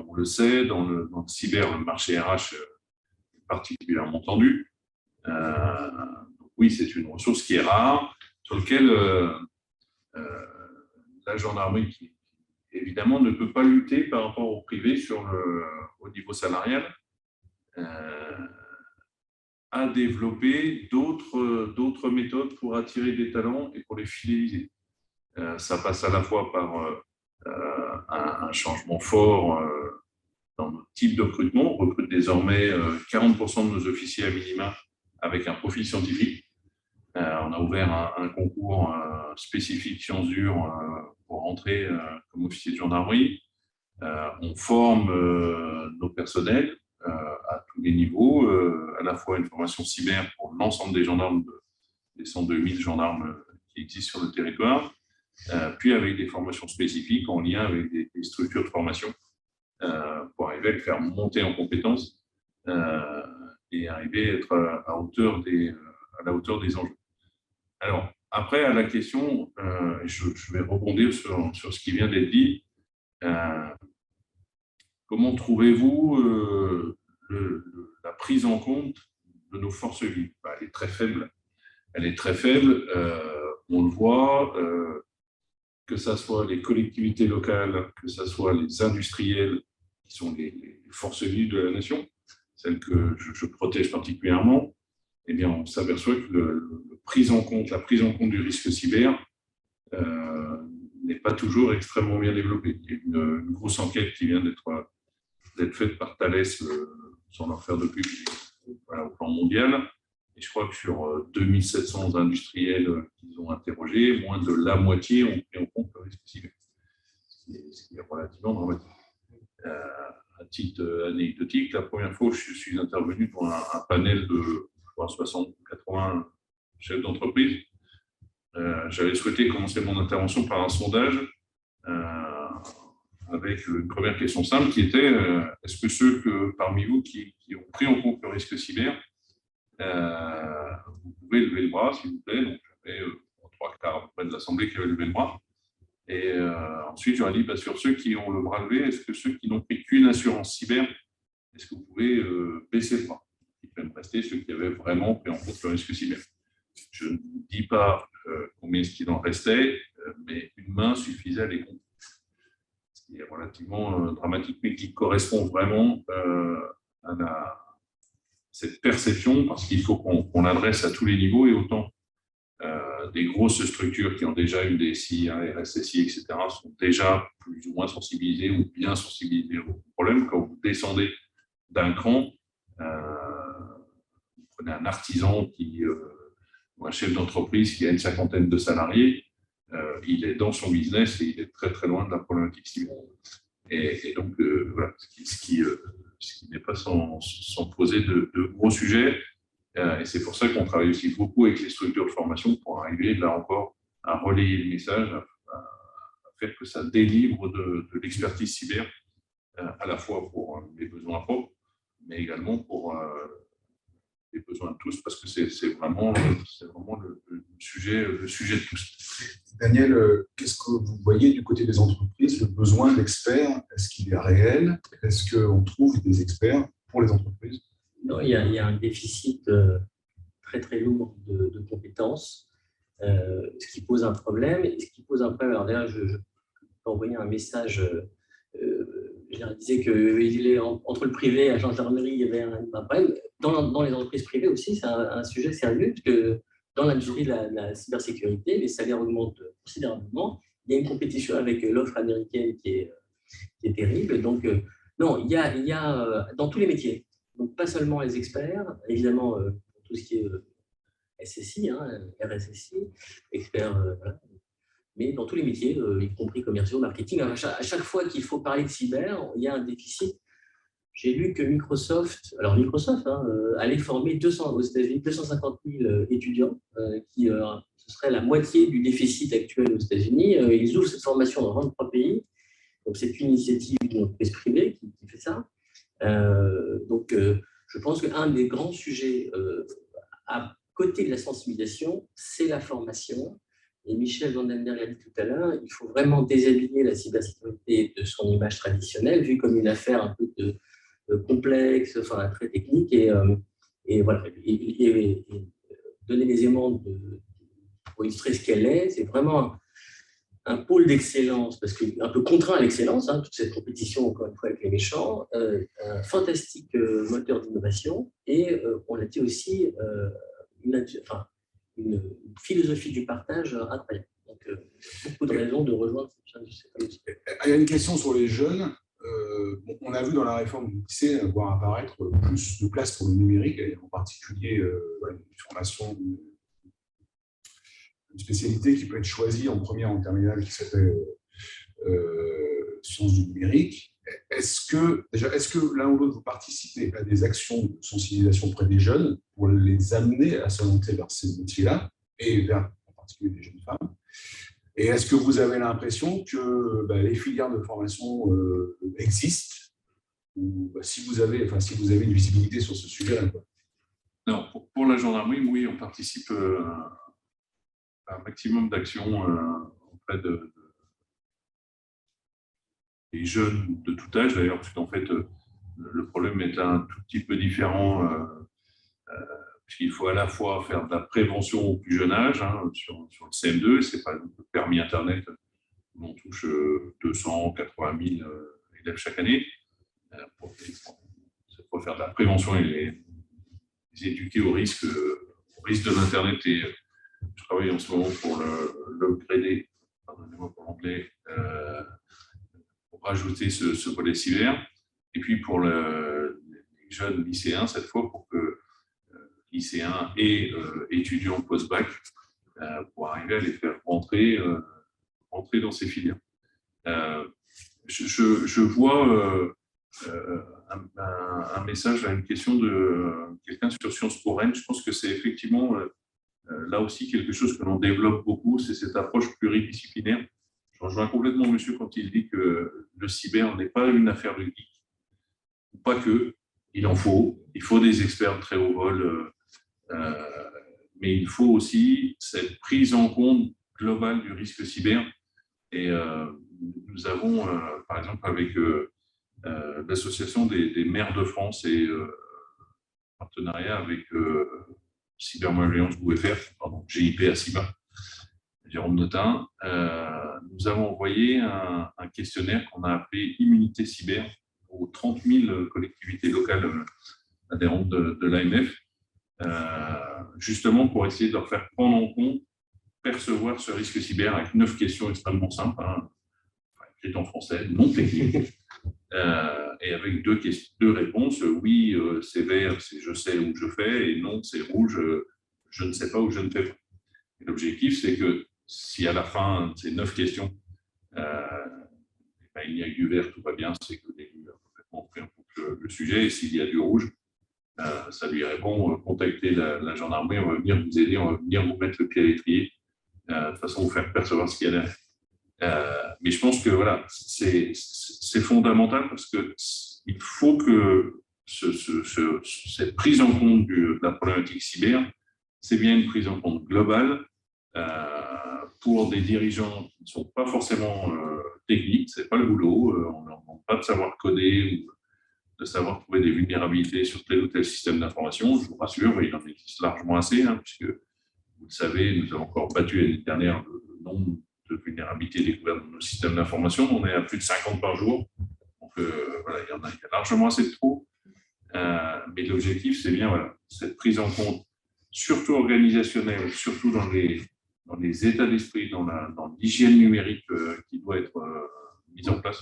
On le sait, dans le cyber, le marché RH est particulièrement tendu. Oui, c'est une ressource qui est rare, sur laquelle la gendarmerie, qui évidemment ne peut pas lutter par rapport au privé au niveau salarial, a développé d'autres méthodes pour attirer des talents et pour les fidéliser. Ça passe à la fois par un changement fort dans notre type de recrutement. On recrute désormais 40% de nos officiers à minima avec un profil scientifique. On a ouvert un concours spécifique Sciences Dures pour rentrer comme officier de gendarmerie. On forme nos personnels à tous les niveaux, à la fois une formation cyber pour l'ensemble des gendarmes, des 102 000 gendarmes qui existent sur le territoire, puis avec des formations spécifiques en lien avec des structures de formation pour arriver à le faire monter en compétences et arriver à être à la hauteur des enjeux. Alors, après, à la question, je vais rebondir sur ce qui vient d'être dit. Comment trouvez-vous la prise en compte de nos forces vives? Elle est très faible. Elle est très faible. On le voit, que ce soit les collectivités locales, que ce soit les industriels, qui sont les forces vives de la nation, celles que je protège particulièrement, eh bien, on s'aperçoit que la prise en compte du risque cyber n'est pas toujours extrêmement bien développée. Il y a une grosse enquête qui vient d'être faite par Thales, sans leur faire de pub, voilà, au plan mondial. Et je crois que sur 2700 industriels qu'ils ont interrogés, moins de la moitié ont pris en compte le risque cyber, ce qui est relativement dramatique. À titre anecdotique, la première fois que je suis intervenu dans un panel de 60-80 chefs d'entreprise, j'avais souhaité commencer mon intervention par un sondage avec une première question simple qui était est-ce que ceux parmi vous qui ont pris en compte le risque cyber, vous pouvez lever le bras, s'il vous plaît. Donc, j'avais 3/4 à peu près de l'Assemblée qui avaient levé le bras. Et ensuite, j'aurais dit, sur ceux qui ont le bras levé, est-ce que ceux qui n'ont pris qu'une assurance cyber, est-ce que vous pouvez baisser le bras? Il peut me rester ceux qui avaient vraiment pris en compte le risque cyber. Je ne vous dis pas combien est-ce qu'il en restait, mais une main suffisait à les compter. Ce qui est relativement dramatique, mais qui correspond vraiment à cette perception, parce qu'il faut qu'on l'adresse à tous les niveaux, et autant des grosses structures qui ont déjà une DSI, un RSSI, etc., sont déjà plus ou moins sensibilisées ou bien sensibilisées au problème. Quand vous descendez d'un cran, vous prenez un artisan ou un chef d'entreprise qui a une 50aine de salariés, il est dans son business et il est très très loin de la problématique cyber. Et donc, voilà, ce qui n'est pas sans poser de gros sujets. Et c'est pour ça qu'on travaille aussi beaucoup avec les structures de formation pour arriver, là encore, à relayer le message, à faire que ça délivre de l'expertise cyber, à la fois pour les besoins propres, mais également pour les besoins de tous, parce que c'est vraiment le sujet de tous. Daniel, qu'est-ce que vous voyez du côté des entreprises, le besoin d'experts? Est-ce qu'il est réel? Est-ce qu'on trouve des experts pour les entreprises? Non, il y a un déficit très très lourd de compétences, ce qui pose un problème. Et ce qui pose un problème, alors d'ailleurs, je peux envoyer un message. Je disais que entre le privé et la gendarmerie, il y avait un problème. Dans les entreprises privées aussi, c'est un sujet sérieux, parce que dans l'industrie de la cybersécurité, les salaires augmentent considérablement. Il y a une compétition avec l'offre américaine qui est terrible. Donc, non, il y a dans tous les métiers. Donc, pas seulement les experts, évidemment, tout ce qui est SSI, RSSI, experts, voilà. Mais dans tous les métiers, y compris commerciaux, marketing. À chaque fois qu'il faut parler de cyber, il y a un déficit. J'ai lu que Microsoft allait former aux États-Unis 250 000 étudiants, ce serait la moitié du déficit actuel aux États-Unis. Ils ouvrent cette formation dans 23 pays. Donc, c'est une initiative d'une entreprise privée qui fait ça. Donc, je pense qu'un des grands sujets à côté de la sensibilisation, c'est la formation. Et Michel Vandenberg l'a dit tout à l'heure, il faut vraiment déshabiller la cybersécurité de son image traditionnelle, vue comme une affaire un peu complexe, enfin très technique, et voilà, et donner les éléments pour illustrer ce qu'elle est. C'est vraiment un pôle d'excellence, parce qu'un peu contraint à l'excellence, toute cette compétition, encore une fois, avec les méchants, un fantastique moteur d'innovation, et on l'a dit aussi, une philosophie du partage incroyable. Donc, beaucoup de raisons de rejoindre cette industrie. Il y a une question sur les jeunes. On a vu dans la réforme du lycée voir apparaître plus de place pour le numérique, et en particulier une formation, une spécialité qui peut être choisie en première, en terminale, qui s'appelle sciences du numérique. Est-ce que l'un ou l'autre vous participez à des actions de sensibilisation auprès des jeunes pour les amener à s'orienter vers ces métiers-là, et vers en particulier les jeunes femmes? Et est-ce que vous avez l'impression que les filières de formation existent, ou si vous avez une visibilité sur ce sujet-là? Non, pour la gendarmerie, oui, on participe à un maximum d'actions auprès des jeunes de tout âge, d'ailleurs, parce qu'en fait, le problème est un tout petit peu différent, puisqu'il faut à la fois faire de la prévention au plus jeune âge, sur le CM2, c'est par exemple le permis Internet, où on touche 280 000 élèves chaque année, c'est pour faire de la prévention et les éduquer au risque de l'Internet. Et je travaille en ce moment pour l'upgrader, pardonnez-moi pour l'anglais, pour rajouter ce volet cyber. Et puis pour les jeunes lycéens, cette fois, pour que lycéens et étudiants post-bac pour arriver à les faire rentrer dans ces filières. Je vois un message, une question de quelqu'un sur Sciences Po Rennes. Je pense que c'est effectivement là aussi quelque chose que l'on développe beaucoup, c'est cette approche pluridisciplinaire. Je rejoins complètement monsieur quand il dit que le cyber n'est pas une affaire de geek. Pas que, il en faut. Il faut des experts de très haut vol, mais il faut aussi cette prise en compte globale du risque cyber. Et nous avons, par exemple, avec l'association des maires de France et partenariat avec Cybermalveillance UFR, pardon, GIP ACIBA, Jérôme Notin, nous avons envoyé un questionnaire qu'on a appelé Immunité cyber aux 30 000 collectivités locales adhérentes de l'AMF, justement pour essayer de leur faire prendre en compte, percevoir ce risque cyber avec 9 questions extrêmement simples, écrites en français, non techniques, et avec deux réponses. Oui, c'est vert, c'est je sais ou je fais, et non, c'est rouge, je ne sais pas ou je ne fais pas. L'objectif, c'est que si à la fin de ces 9 questions, il n'y a que du vert, tout va bien, c'est que l'élu a complètement pris en compte le sujet, et s'il y a du rouge, ça lui répond, contactez la gendarmerie, on va venir vous aider, on va venir vous mettre le pied à l'étrier, de façon vous faire percevoir ce qu'il y a derrière. Mais je pense que voilà, c'est fondamental parce qu'il faut que cette prise en compte de la problématique cyber, c'est bien une prise en compte globale pour des dirigeants qui ne sont pas forcément techniques, ce n'est pas le boulot, on ne leur demande pas de savoir coder ou de savoir trouver des vulnérabilités sur tel ou tel système d'information. Je vous rassure, il en existe largement assez, puisque vous le savez, nous avons encore battu l'année dernière le nombre de vulnérabilités découvertes dans nos systèmes d'information. On est à plus de 50 par jour. Donc, voilà, il y a largement assez de trop. Mais l'objectif, c'est bien cette prise en compte, surtout organisationnelle, surtout dans les états d'esprit, dans l'hygiène numérique qui doit être mise en place.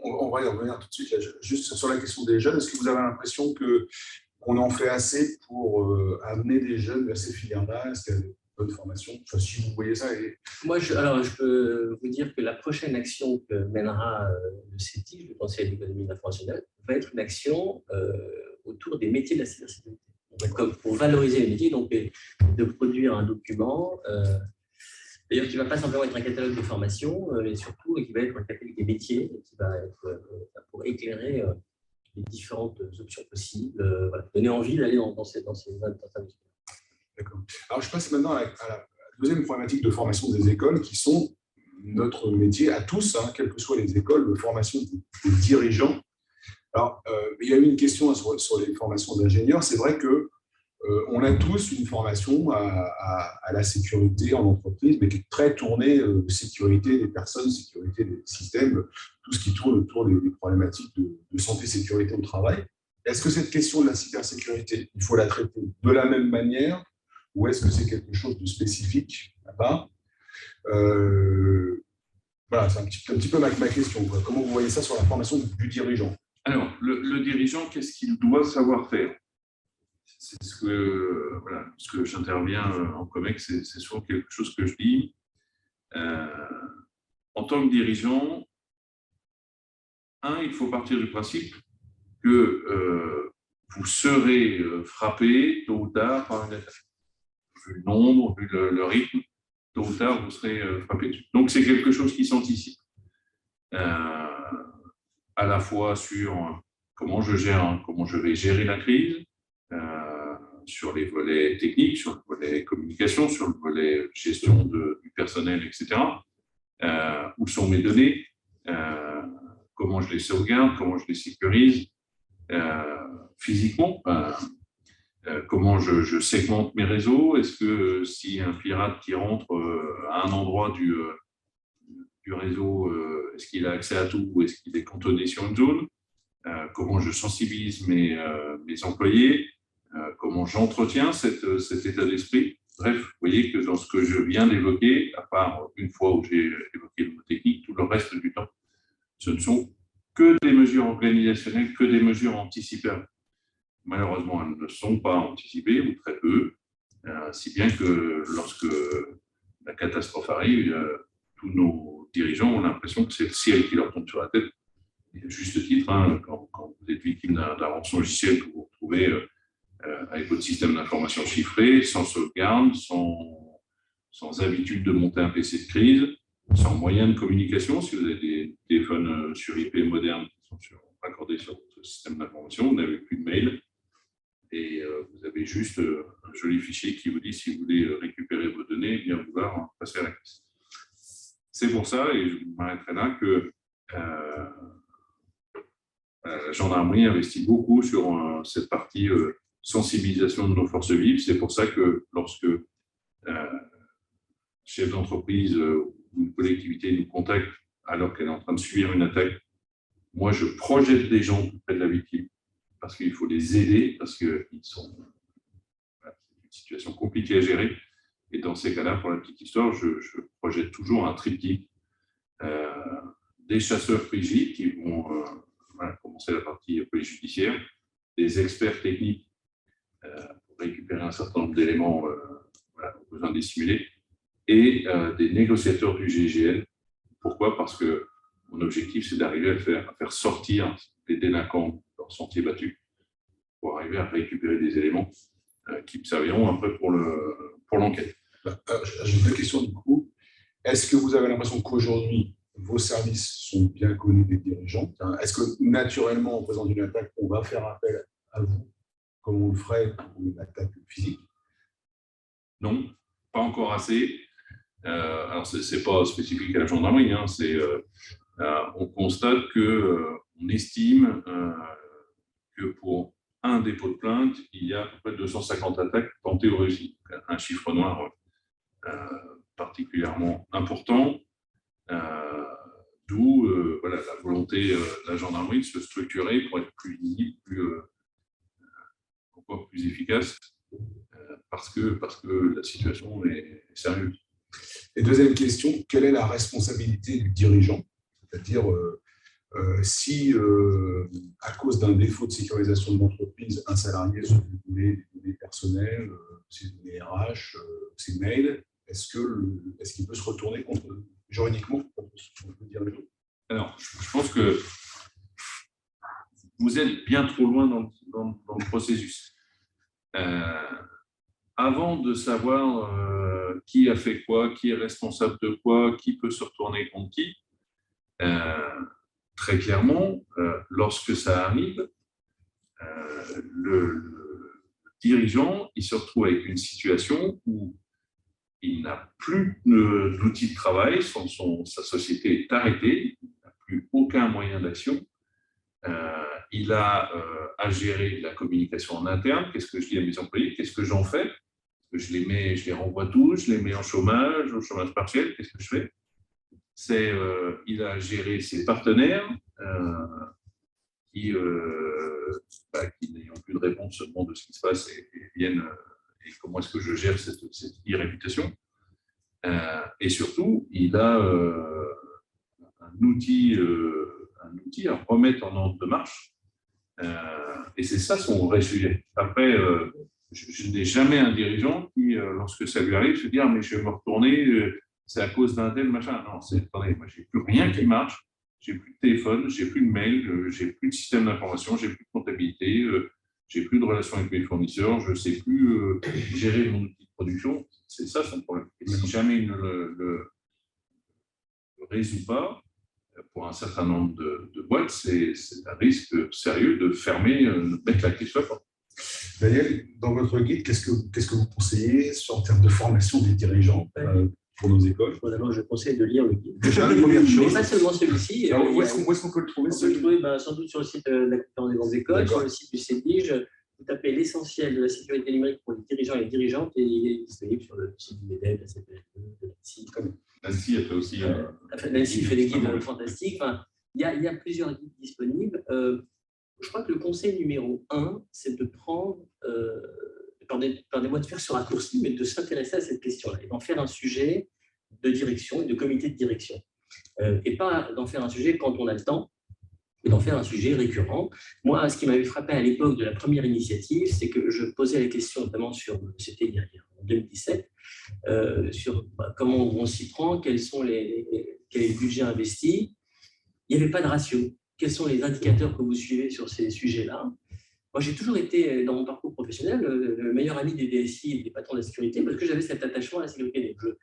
On va y revenir tout de suite. Là, juste sur la question des jeunes, est-ce que vous avez l'impression qu'on en fait assez pour amener des jeunes vers ces filières-là? Est-ce qu'il y a des bonnes formations? Enfin, si vous voyez ça. Moi, je peux vous dire que la prochaine action que mènera le CETI, le Conseil d'économie informationnelle, va être une action autour des métiers de la cybersécurité. Comme pour valoriser les métiers, donc de produire un document. D'ailleurs, qui ne va pas simplement être un catalogue de formation, mais surtout qui va être un catalogue des métiers, qui va être pour éclairer les différentes options possibles, donner envie d'aller dans ces industries. D'accord. Alors, je passe maintenant à la deuxième problématique de formation des écoles, qui sont notre métier à tous, quelles que soient les écoles, de formation des dirigeants. Alors, il y a eu une question sur les formations d'ingénieurs. C'est vrai que on a tous une formation à la sécurité en entreprise, mais qui est très tournée sécurité des personnes, sécurité des systèmes, tout ce qui tourne autour des problématiques de santé-sécurité au travail. Est-ce que cette question de la cybersécurité, il faut la traiter de la même manière, ou est-ce que c'est quelque chose de spécifique là-bas? Voilà, c'est un petit peu ma question. Comment vous voyez ça sur la formation du dirigeant? Alors, le dirigeant, qu'est-ce qu'il doit savoir faire? C'est ce que j'interviens en COMEX, c'est souvent quelque chose que je dis. En tant que dirigeant, il faut partir du principe que vous serez frappé tôt ou tard par une attaque. Vu le nombre, vu le rythme, tôt ou tard, vous serez frappé dessus. Donc, c'est quelque chose qui s'anticipe. À la fois sur comment je vais gérer la crise, sur les volets techniques, sur le volet communication, sur le volet gestion du personnel, etc. Où sont mes données, comment je les sauvegarde, comment je les sécurise physiquement, comment je segmente mes réseaux. Est-ce que si un pirate qui rentre à un endroit du réseau, est-ce qu'il a accès à tout ou est-ce qu'il est cantonné sur une zone? Comment je sensibilise mes employés, comment j'entretiens cet état d'esprit. Bref, vous voyez que dans ce que je viens d'évoquer, à part une fois où j'ai évoqué le mot technique, tout le reste du temps, ce ne sont que des mesures organisationnelles, que des mesures anticipables. malheureusement, elles ne sont pas anticipées, ou très peu, si bien que lorsque la catastrophe arrive, tous nos dirigeants ont l'impression que c'est le ciel qui leur tombe sur la tête. Et à juste titre, hein, quand vous êtes victime d'un rançon-logiciel que vous retrouvez avec votre système d'information chiffré, sans sauvegarde, sans habitude de monter un PC de crise, sans moyen de communication, si vous avez des téléphones sur IP modernes qui sont raccordés sur votre système d'information, vous n'avez plus de mail et vous avez juste un joli fichier qui vous dit si vous voulez récupérer vos données, bien vouloir passer à la caisse. C'est pour ça, et je m'arrêterai là, que la gendarmerie investit beaucoup sur cette partie sensibilisation de nos forces vives. C'est pour ça que lorsque chef d'entreprise ou une collectivité nous contacte alors qu'elle est en train de subir une attaque, moi je projette des gens près de la victime parce qu'il faut les aider, parce qu'ils sont c'est une situation compliquée à gérer. Et dans ces cas-là, pour la petite histoire, je projette toujours un triptyque des chasseurs PJ qui vont commencer la partie police judiciaire, des experts techniques pour récupérer un certain nombre d'éléments au besoin de les simuler, et des négociateurs du GIGN. Pourquoi ? Parce que mon objectif, c'est d'arriver à faire sortir les délinquants de leur sentier battu pour arriver à récupérer des éléments qui me serviront après pour l'enquête. J'ai deux questions du coup. Est-ce que vous avez l'impression qu'aujourd'hui, vos services sont bien connus des dirigeants ? Est-ce que naturellement, en présence d'une attaque, on va faire appel à vous comme on le ferait pour une attaque physique ? Non, pas encore assez. Alors, ce n'est pas spécifique à la gendarmerie, hein, on constate on estime que pour un dépôt de plainte, il y a à peu près 250 attaques tentées ou réussies. Un chiffre noir particulièrement important, d'où la volonté de la gendarmerie de se structurer pour être plus lisible, encore plus efficace, parce que la situation est sérieuse. Et deuxième question, quelle est la responsabilité du dirigeant ? C'est-à-dire, si à cause d'un défaut de sécurisation de l'entreprise, un salarié se fait voler des données personnelles, ses données RH, ses mails, est-ce qu'il peut se retourner contre juridiquement contre le dirigeant ? Alors, je pense que vous êtes bien trop loin dans le processus. Avant de savoir qui a fait quoi, qui est responsable de quoi, qui peut se retourner contre qui, très clairement, lorsque ça arrive, le dirigeant il se retrouve avec une situation où il n'a plus d'outils de travail, sa société est arrêtée, il n'a plus aucun moyen d'action. Il a à gérer la communication en interne. Qu'est-ce que je dis à mes employés ? Qu'est-ce que j'en fais ? Je les renvoie tous, je les mets au chômage partiel. Qu'est-ce que je fais ? Il a géré ses partenaires qui n'ayant plus de réponse seulement de ce qui se passe et viennent et comment est-ce que je gère cette irréputation. Et surtout, il a un outil à remettre en ordre de marche. Et c'est ça son vrai sujet. Après, je n'ai jamais un dirigeant qui, lorsque ça lui arrive, se dit « Ah, mais je vais me retourner, c'est à cause d'un tel machin. » Non, attendez, moi, j'ai plus rien qui marche. J'ai plus de téléphone, j'ai plus de mail, j'ai plus de système d'information, j'ai plus de comptabilité, j'ai plus de relation avec mes fournisseurs, je ne sais plus gérer mon outil de production. C'est ça son problème. Et si jamais il ne le résout pas, pour un certain nombre de boîtes, c'est un risque sérieux de fermer, de mettre la clé sur la porte. Daniel, dans votre guide, qu'est-ce que vous conseillez en termes de formation des dirigeants pour nos écoles ? Bon, d'abord, je conseille de lire le guide. Déjà, la première chose. Mais pas seulement celui-ci. Où est-ce qu'on peut le trouver ? On peut le trouver sans doute sur le site de la Conférence des grandes écoles, sur le site du CEDIGE. Vous tapez l'essentiel de la sécurité numérique pour les dirigeants et les dirigeantes et il est disponible sur le site du MEDEF, de la CPFE, de l'ANSSI. L'ANSSI a fait aussi. L'ANSSI fait des guides fantastiques. Enfin, il y a plusieurs guides disponibles. Je crois que le conseil numéro 1, c'est de prendre, pardonnez-moi de faire ce raccourci, mais de s'intéresser à cette question-là et d'en faire un sujet de direction et de comité de direction. Et pas d'en faire un sujet quand on a le temps et d'en faire un sujet récurrent. Moi, ce qui m'avait frappé à l'époque de la première initiative, c'est que je posais la question, notamment c'était en 2017, sur comment on s'y prend, quel est le budget investi. Il n'y avait pas de ratio. Quels sont les indicateurs que vous suivez sur ces sujets-là? Moi, j'ai toujours été, dans mon parcours professionnel, le meilleur ami des DSI et des patrons de la sécurité parce que j'avais cet attachement à la sécurité des jeux.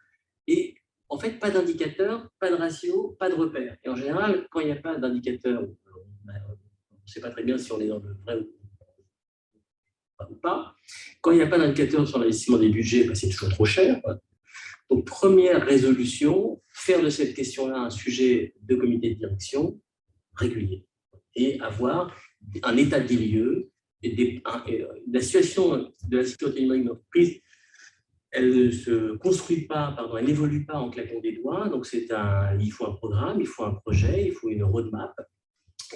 Et en fait, pas d'indicateur, pas de ratio, pas de repère. Et en général, quand il n'y a pas d'indicateur, on ne sait pas très bien si on est dans le vrai ou pas. Quand il n'y a pas d'indicateur sur l'investissement des budgets, c'est toujours trop cher. Donc, première résolution, faire de cette question-là un sujet de comité de direction régulier et avoir un état des lieux. La situation de la sécurité numérique de l'entreprise, elle ne se construit pas, elle n'évolue pas en claquant des doigts. Donc, il faut un programme, il faut un projet, il faut une roadmap.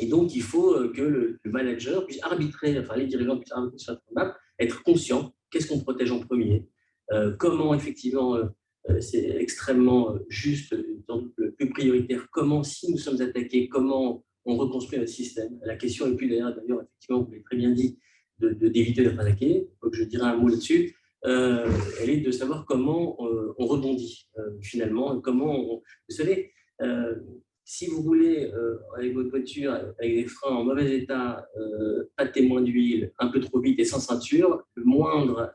Et donc, il faut que le manager puisse arbitrer, les dirigeants puissent arbitrer sur cette roadmap, être conscient, qu'est-ce qu'on protège en premier, comment effectivement, c'est extrêmement juste, le plus prioritaire, comment, si nous sommes attaqués, comment on reconstruit notre système. La question n'est plus d'ailleurs, effectivement, vous l'avez très bien dit, d'éviter d'être attaqué, donc je dirais un mot là-dessus. Elle est de savoir comment on rebondit finalement, vous savez, si vous roulez avec votre voiture avec des freins en mauvais état, pas de témoin d'huile, un peu trop vite et sans ceinture, le moindre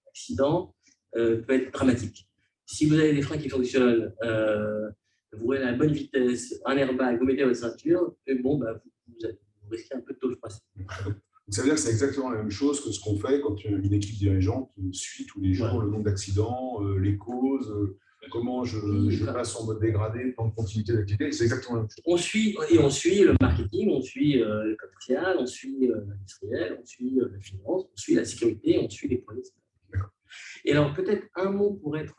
accident peut être dramatique. Si vous avez des freins qui fonctionnent, vous roulez à la bonne vitesse, un airbag, vous mettez votre ceinture, vous risquez un peu de taux de froissée. Ça veut dire que c'est exactement la même chose que ce qu'on fait quand une équipe dirigeante suit tous les jours le nombre d'accidents, les causes, comment je passe en mode dégradé, plan de continuité d'activité. C'est exactement la même chose. On suit le marketing, on suit le commercial, on suit l'industriel, on suit la finance, on suit la sécurité, on suit les projets. Et alors, peut-être un mot pour être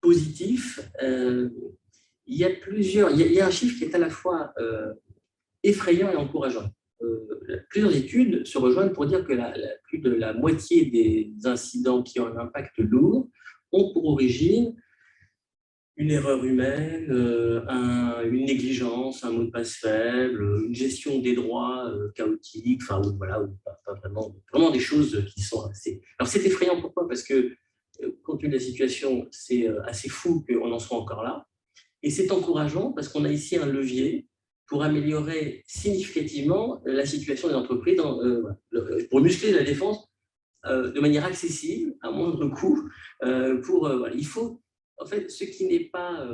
positif. Il y a un chiffre qui est à la fois effrayant et encourageant. Plusieurs études se rejoignent pour dire que plus de la moitié des incidents qui ont un impact lourd ont pour origine une erreur humaine, une négligence, un mot de passe faible, une gestion des droits chaotique, ou pas vraiment des choses qui sont assez... Alors c'est effrayant, pourquoi? Parce que compte tenu de la situation, c'est assez fou qu'on en soit encore là. Et c'est encourageant parce qu'on a ici un levier pour améliorer significativement la situation des entreprises, pour muscler la défense de manière accessible, à moindre coût. Il faut, en fait, ce qui n'est pas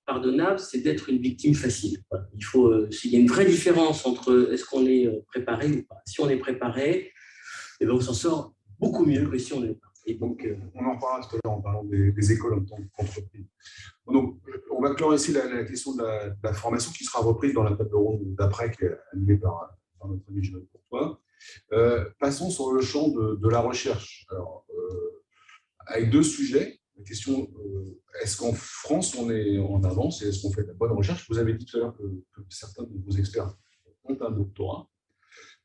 pardonnable, c'est d'être une victime facile. Il y a une vraie différence entre est-ce qu'on est préparé ou pas. Si on est préparé, on s'en sort beaucoup mieux que si on n'est pas. Et donc, on en reparlera tout à l'heure en parlant des écoles en tant qu'entreprise. Donc, on va clore ici la question de la formation qui sera reprise dans la table ronde d'après, qui est animée par notre ami Joël Courtois. Passons sur le champ de la recherche. Alors, avec deux sujets. La question, est-ce qu'en France, on est en avance et est-ce qu'on fait de la bonne recherche? Vous avez dit tout à l'heure que certains de vos experts ont un doctorat.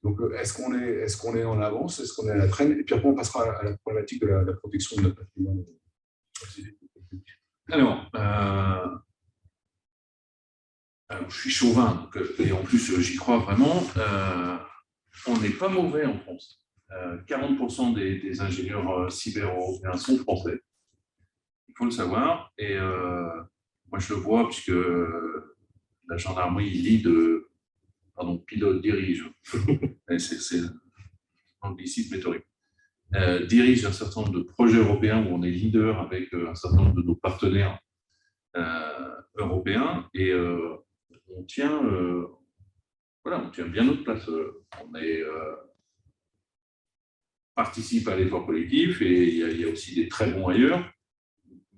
Donc, est-ce qu'on est en avance? Est-ce qu'on est à la traîne? Et puis après, on passera à la problématique de la protection de notre patrimoine. Alors, je suis chauvin, et en plus, j'y crois vraiment. On n'est pas mauvais en France. 40% des ingénieurs cyber européens sont français. Il faut le savoir. Et moi, je le vois, puisque la gendarmerie pilote, dirige. C'est anglicisme méthodique. Dirige un certain nombre de projets européens où on est leader avec un certain nombre de nos partenaires européens et on tient bien notre place. Participe à l'effort collectif et il y a aussi des très bons ailleurs,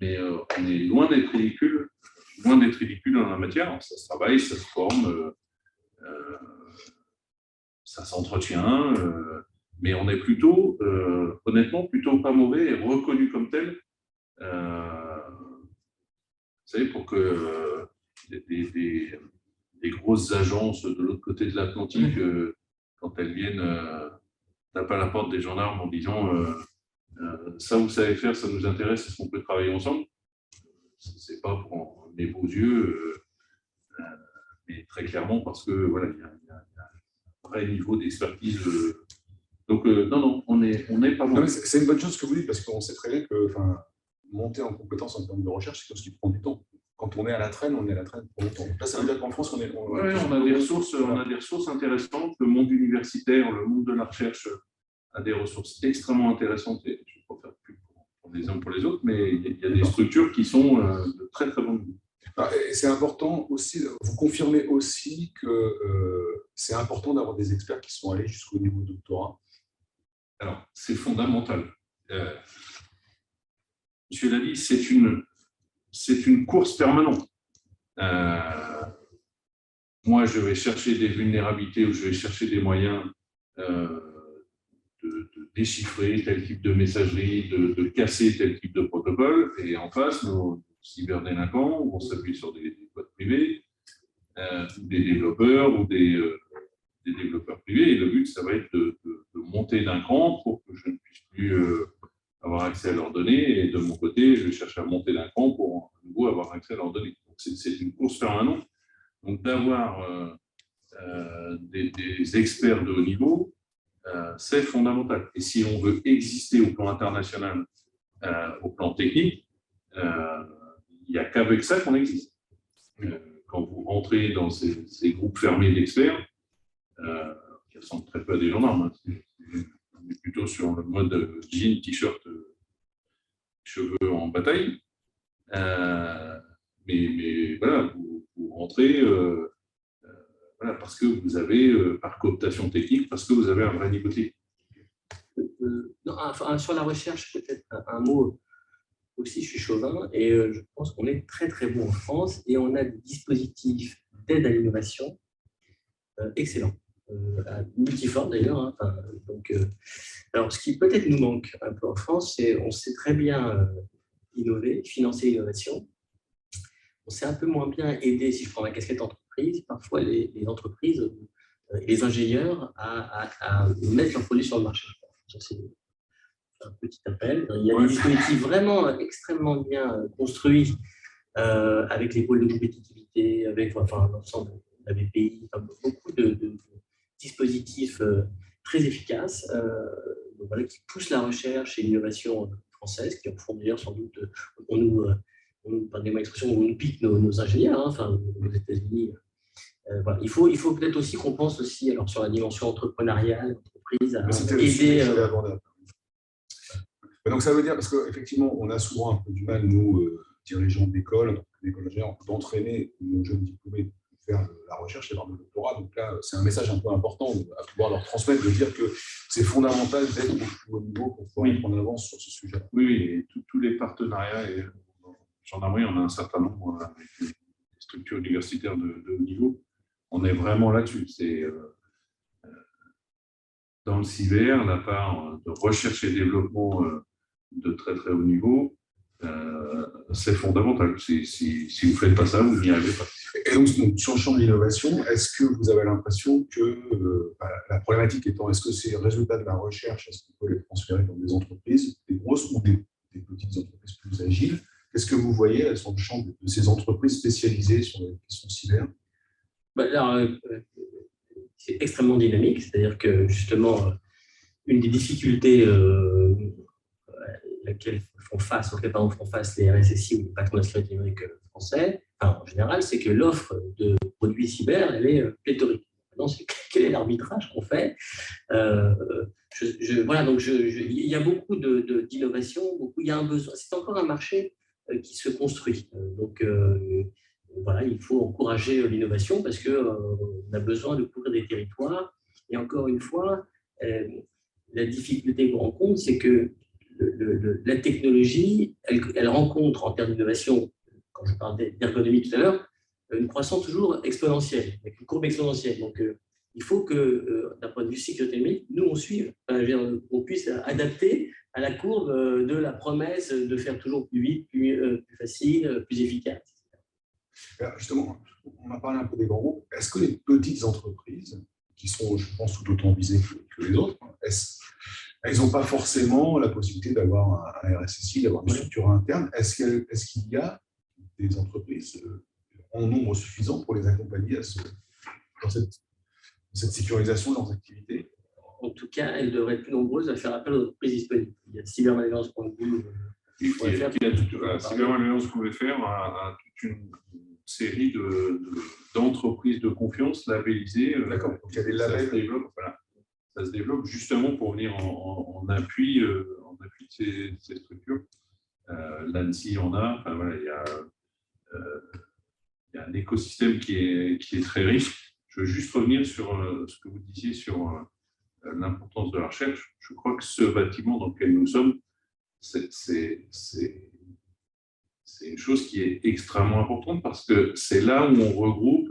mais on est loin d'être ridicule dans la matière. Ça se travaille, ça se forme. Ça s'entretient, mais on est plutôt, honnêtement, plutôt pas mauvais et reconnu comme tel. Vous savez, pour que des grosses agences de l'autre côté de l'Atlantique, quand elles viennent taper à la porte des gendarmes en disant ça vous savez faire, ça nous intéresse, est-ce qu'on peut travailler ensemble? C'est pas pour mes beaux yeux. mais très clairement parce que voilà, il y a un vrai niveau d'expertise. Donc, non, on n'est pas bon. C'est une bonne chose que vous dites, parce qu'on sait très bien que monter en compétence en termes de recherche, c'est quelque chose qui prend du temps. Quand on est à la traîne, on est à la traîne pour longtemps. Là, ça veut dire qu'en France, on a des ressources intéressantes. Le monde universitaire, le monde de la recherche a des ressources extrêmement intéressantes. Et je ne vais pas faire plus pour les uns ou pour les autres, mais il y a des structures qui sont de très, très bonnes. C'est important aussi, vous confirmez aussi que c'est important d'avoir des experts qui sont allés jusqu'au niveau de doctorat. Alors, c'est fondamental. Monsieur l'a dit, c'est une course permanente. Moi, je vais chercher des vulnérabilités ou je vais chercher des moyens de déchiffrer tel type de messagerie, de casser tel type de protocole. Et en face, nos cyberdélinquants vont s'appuyer sur des codes privés, des développeurs ou des développeurs privés. Et le but, ça va être de monter d'un cran pour que je ne puisse plus avoir accès à leurs données. Et de mon côté, je cherche à monter d'un cran pour à nouveau avoir accès à leurs données. Donc, c'est une course permanente. Donc, d'avoir des experts de haut niveau, c'est fondamental. Et si on veut exister au plan international, au plan technique, il n'y a qu'avec ça qu'on existe. Quand vous rentrez dans ces groupes fermés d'experts, qui ressemblent très peu à des gendarmes, on est plutôt sur le mode jean, t-shirt, cheveux en bataille. Mais voilà, vous rentrez voilà, parce que vous avez, par cooptation technique, parce que vous avez un vrai niveau technique. Sur la recherche, peut-être un mot aussi, je suis chauvin, et je pense qu'on est très très bon en France, et on a des dispositifs d'aide à l'innovation excellents, multiformes d'ailleurs. Alors, ce qui peut-être nous manque un peu en France, c'est on sait très bien innover, financer l'innovation. On sait un peu moins bien aider, si je prends ma casquette entreprise, parfois les entreprises et les ingénieurs à mettre leurs produits sur le marché. C'est un petit appel. Il y a des dispositifs vraiment extrêmement bien construits avec les pôles de compétitivité, avec l'ensemble de la BPI, beaucoup de dispositifs très efficaces qui poussent la recherche et l'innovation française, qui en font d'ailleurs sans doute, pardonnez-moi l'expression, on nous pique nos ingénieurs, aux États-Unis. Il faut peut-être aussi qu'on pense aussi sur la dimension entrepreneuriale, entreprise, à aider. Donc ça veut dire, parce qu'effectivement, on a souvent un peu du mal, nous, dirigeants d'école, d'entraîner nos jeunes diplômés pour faire de la recherche et faire le doctorat. Donc là, c'est un message un peu important à pouvoir leur transmettre, de dire que c'est fondamental d'être au plus haut niveau pour pouvoir être en avance sur ce sujet. Oui, et tous les partenariats, et gendarmerie, on a un certain nombre avec les structures universitaires de haut niveau. On est vraiment là-dessus. C'est dans le cyber, la part de recherche et développement de très très haut niveau, c'est fondamental. Si vous ne faites pas ça, vous n'y arrivez pas. Et donc, sur le champ de l'innovation, est-ce que vous avez l'impression que la problématique étant, est-ce que ces résultats de la recherche, est-ce qu'on peut les transférer dans des entreprises, des grosses ou des petites entreprises plus agiles? Qu'est-ce que vous voyez sur le champ de ces entreprises spécialisées sur les questions cyber? C'est extrêmement dynamique, c'est-à-dire que justement, une des difficultés auxquelles font face les RSSI ou les patrons de la sécurité numérique français, en général, c'est que l'offre de produits cyber, elle est pléthorique. Maintenant, quel est l'arbitrage qu'on fait? Donc il y a beaucoup d'innovation, il y a un besoin. C'est encore un marché qui se construit. Il faut encourager l'innovation parce qu'on a besoin de couvrir des territoires. Et encore une fois, la difficulté qu'on rencontre, c'est que la technologie, elle rencontre en termes d'innovation, quand je parlais d'ergonomie tout à l'heure, une croissance toujours exponentielle, avec une courbe exponentielle. Donc, il faut que, d'un point de vue sécurité numérique, nous, on suive, on puisse adapter à la courbe de la promesse de faire toujours plus vite, plus facile, plus efficace. Alors justement, on a parlé un peu des grands groupes. Est-ce que les petites entreprises, qui sont, je pense, tout autant visées que les autres, elles n'ont pas forcément la possibilité d'avoir un RSSI, d'avoir une structure interne? Est-ce qu'il y a des entreprises en nombre suffisant pour les accompagner dans cette sécurisation de leurs activités? En tout cas, elles devraient être plus nombreuses à faire appel aux entreprises disponibles. Il y a cybermalveillance.gouv. Cybermalveillance.fr a toute une série d'entreprises de confiance labellisées. D'accord. Donc, il y a des labels. Ça se développe justement pour venir en appui de ces structures. L'ANSSI en a. Enfin, voilà, il y a un écosystème qui est très riche. Je veux juste revenir sur ce que vous disiez sur l'importance de la recherche. Je crois que ce bâtiment dans lequel nous sommes, c'est une chose qui est extrêmement importante parce que c'est là où on regroupe,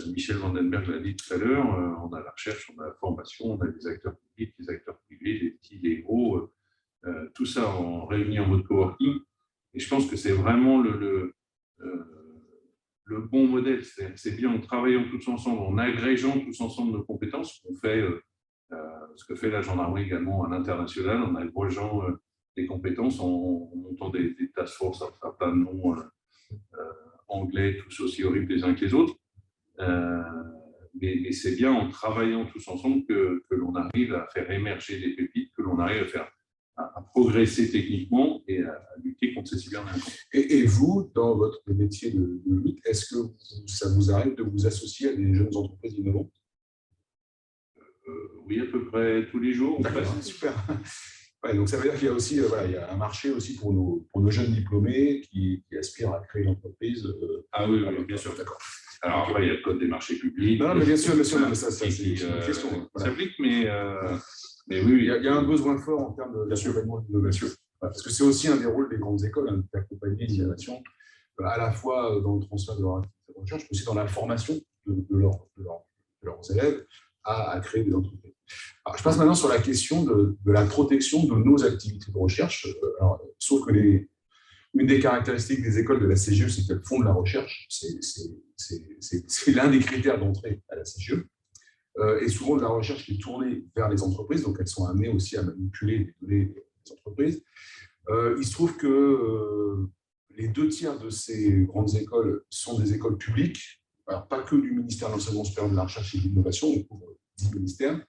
Michel Vandenberg l'a dit tout à l'heure, on a la recherche, on a la formation, on a les acteurs publics, les acteurs privés, les petits, les gros, tout ça réuni en mode coworking. Et je pense que c'est vraiment le bon modèle. C'est bien en travaillant tous ensemble, en agrégeant tous ensemble nos compétences, qu'on fait ce que fait la gendarmerie également à l'international, en agrégeant des compétences, en montant des task force à plein de noms anglais, tous aussi horribles les uns que les autres. Mais c'est bien en travaillant tous ensemble que l'on arrive à faire émerger des pépites, que l'on arrive à progresser techniquement et à lutter contre ces cyberdélinquants. Et vous, dans votre métier de lutte, est-ce que ça vous arrive de vous associer à des jeunes entreprises innovantes? Oui, à peu près tous les jours. Super. Ouais, donc ça veut dire qu'il y a aussi il y a un marché aussi pour nos jeunes diplômés qui aspirent à créer une entreprise. Ah oui, bien sûr. D'accord. Alors après, il y a le code des marchés publics. Non, mais bien sûr, mais ça c'est une question. Ça s'applique, mais oui. Il y a un besoin fort en termes d'accompagnement de l'innovation. Parce que c'est aussi un des rôles des grandes écoles, d'accompagner l'innovation, à la fois dans le transfert de leur activité de recherche, mais aussi dans la formation de leurs élèves à créer des entreprises. Alors, je passe maintenant sur la question de la protection de nos activités de recherche. Sauf que une des caractéristiques des écoles de la CGE, c'est qu'elles font de la recherche. C'est l'un des critères d'entrée à la CGE. Et souvent de la recherche qui est tournée vers les entreprises, donc elles sont amenées aussi à manipuler les données des entreprises. Il se trouve que les 2/3 de ces grandes écoles sont des écoles publiques, alors pas que du ministère de l'Enseignement supérieur de la Recherche et de l'Innovation, on couvre 10 ministères,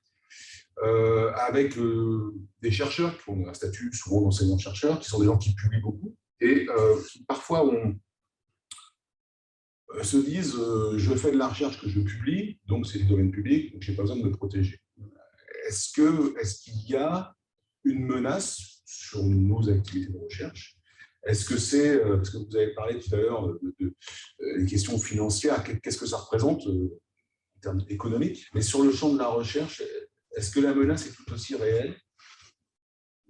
avec des chercheurs qui ont un statut souvent d'enseignants-chercheurs, qui sont des gens qui publient beaucoup, et qui parfois se disent je fais de la recherche que je publie, donc c'est du domaine public, donc je n'ai pas besoin de me protéger. Est-ce qu'il y a une menace sur nos activités de recherche? Est-ce que c'est, parce que vous avez parlé tout à l'heure des questions financières, qu'est-ce que ça représente en termes économiques, mais sur le champ de la recherche, est-ce que la menace est tout aussi réelle?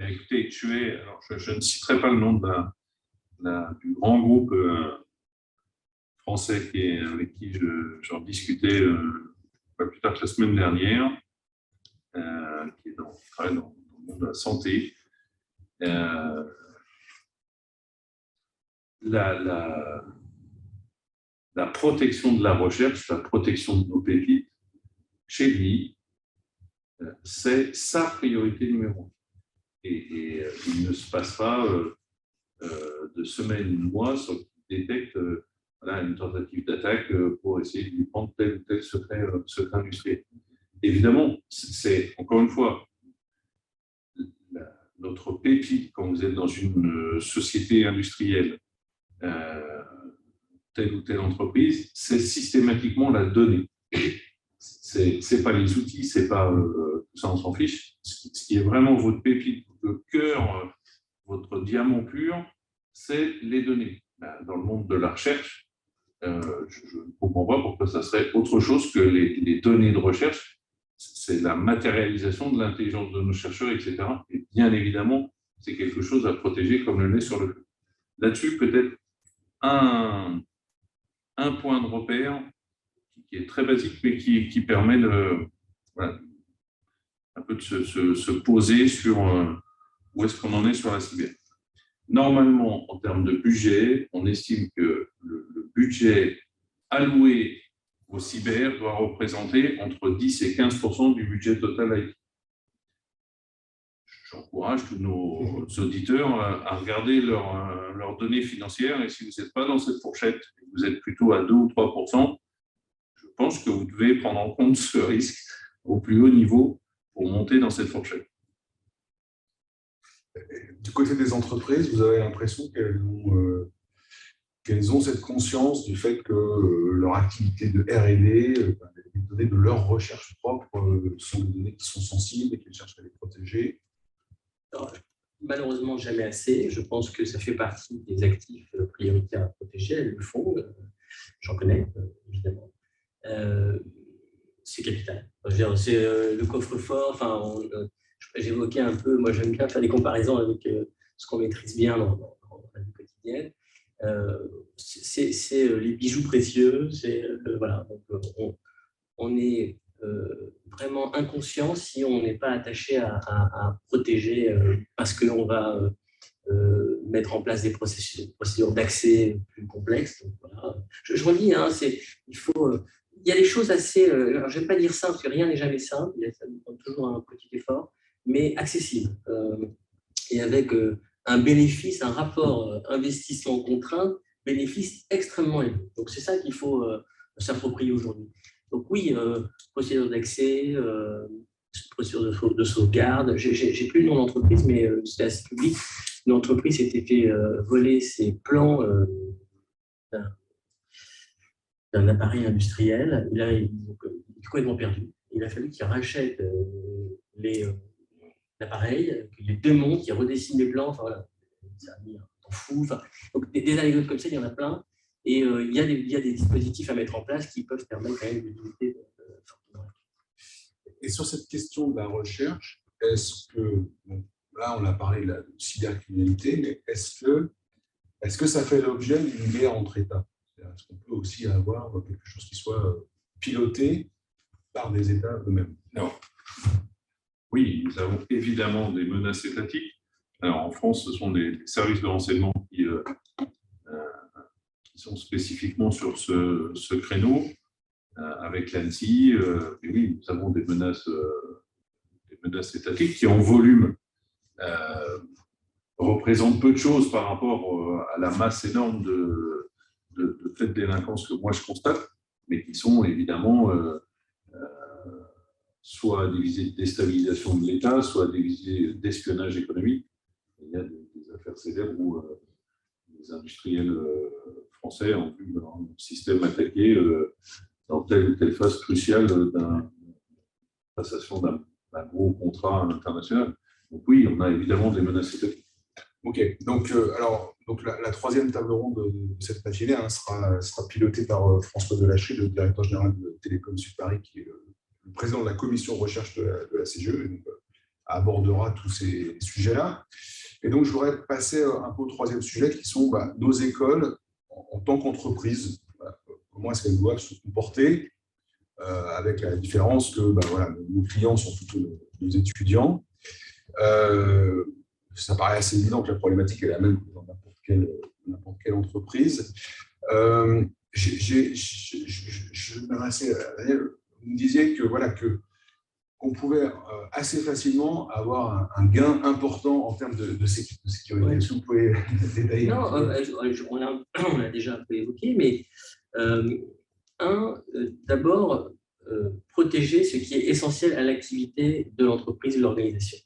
Écoutez, je ne citerai pas le nom du grand groupe français avec qui j'en discutais pas plus tard que la semaine dernière, qui travaille dans le monde de la santé. La protection de la recherche, la protection de nos pépites, chez lui, c'est sa priorité numéro 1. Et il ne se passe pas de semaines ou mois sans qu'il détecte une tentative d'attaque pour essayer de lui prendre tel ou tel secret industriel. Évidemment, c'est encore une fois notre pépite quand vous êtes dans une société industrielle, telle ou telle entreprise, c'est systématiquement la donnée. C'est pas les outils, c'est pas tout ça, on s'en fiche. Ce qui est vraiment votre pépite, le cœur, votre diamant pur, c'est les données. Dans le monde de la recherche, je ne comprends pas pourquoi ça serait autre chose que les données de recherche. C'est la matérialisation de l'intelligence de nos chercheurs, etc. Et bien évidemment, c'est quelque chose à protéger comme le lait sur le feu. Là-dessus, peut-être un point de repère qui est très basique, mais qui permet un peu de se poser sur où est-ce qu'on en est sur la cyber. Normalement, en termes de budget, on estime que le budget alloué au cyber doit représenter entre 10 et 15% du budget total IT. j'encourage tous nos auditeurs à regarder leurs données financières. Et si vous n'êtes pas dans cette fourchette, vous êtes plutôt à 2 ou 3%, je pense que vous devez prendre en compte ce risque au plus haut niveau pour monter dans cette fourchette. Du côté des entreprises, vous avez l'impression qu'elles ont cette conscience du fait que leur activité de R&D, les données de leur recherche propre sont des données qui sont sensibles et qu'elles cherchent à les protéger? Alors, malheureusement, jamais assez. Je pense que ça fait partie des actifs prioritaires à protéger. Elles le font. J'en connais, évidemment. C'est capital. C'est le coffre-fort. Enfin, j'évoquais un peu, moi j'aime bien faire des comparaisons avec ce qu'on maîtrise bien dans la vie quotidienne. C'est les bijoux précieux. Voilà. Donc, on est vraiment inconscient si on n'est pas attaché à protéger parce qu'on va mettre en place des procédures d'accès plus complexes. Donc, voilà. Je relis, hein, il y a des choses assez, alors je ne vais pas dire simple, parce que rien n'est jamais simple, ça demande toujours un petit effort, mais accessible. Et avec un bénéfice, un rapport investissement-contrainte, bénéfice extrêmement élevé. Donc c'est ça qu'il faut s'approprier aujourd'hui. Donc oui, procédure d'accès, procédure de sauvegarde. J'ai plus le nom d'entreprise, mais c'était assez public. Une entreprise s'était fait voler ses plans d'un appareil industriel. Et là, il est complètement perdu. Il a fallu qu'il rachète l'appareil, qu'il les démonte, qu'il redessine les plans. Enfin voilà, ça a mis un temps fou. Enfin, donc des anecdotes comme ça, il y en a plein. Et il y a des dispositifs à mettre en place qui peuvent permettre quand même de limiter. Et sur cette question de la recherche, est-ce que, bon, là on a parlé de la cybercriminalité, mais est-ce que ça fait l'objet d'une guerre entre États? Est-ce qu'on peut aussi avoir quelque chose qui soit piloté par des États eux-mêmes? Non. Oui, nous avons évidemment des menaces étatiques. Alors, en France, ce sont des services de renseignement qui sont spécifiquement sur ce créneau, avec l'ANSSI. Et oui, nous avons des menaces étatiques qui, en volume, représentent peu de choses par rapport à la masse énorme de faits de délinquance que moi je constate, mais qui sont évidemment soit des visées de déstabilisation de l'État, soit des visées d'espionnage économique. Il y a des affaires célèbres où les industriels français ont vu leur système attaqué dans telle ou telle phase cruciale d'une passation d'un gros contrat international. Donc oui, on a évidemment des menaces étatiques. Ok, donc, la troisième table ronde de cette matinée sera pilotée par François Delachry, le directeur général de Télécom Sud Paris, qui est le président de la commission recherche de la CGE, et donc, abordera tous ces sujets-là. Et donc, je voudrais passer un peu au troisième sujet, qui sont nos écoles en tant qu'entreprise. Comment est-ce qu'elles doivent se comporter, avec la différence que nos clients sont plutôt nos étudiants. Ça paraît assez évident que la problématique est la même que dans n'importe quelle entreprise. Je m'adressais à Daniel. Vous me disiez qu'on pouvait assez facilement avoir un gain important en termes de sécurité. Ouais. Est-ce que vous pouvez détailler? Non, on l'a déjà un peu évoqué, mais d'abord, protéger ce qui est essentiel à l'activité de l'entreprise ou de l'organisation.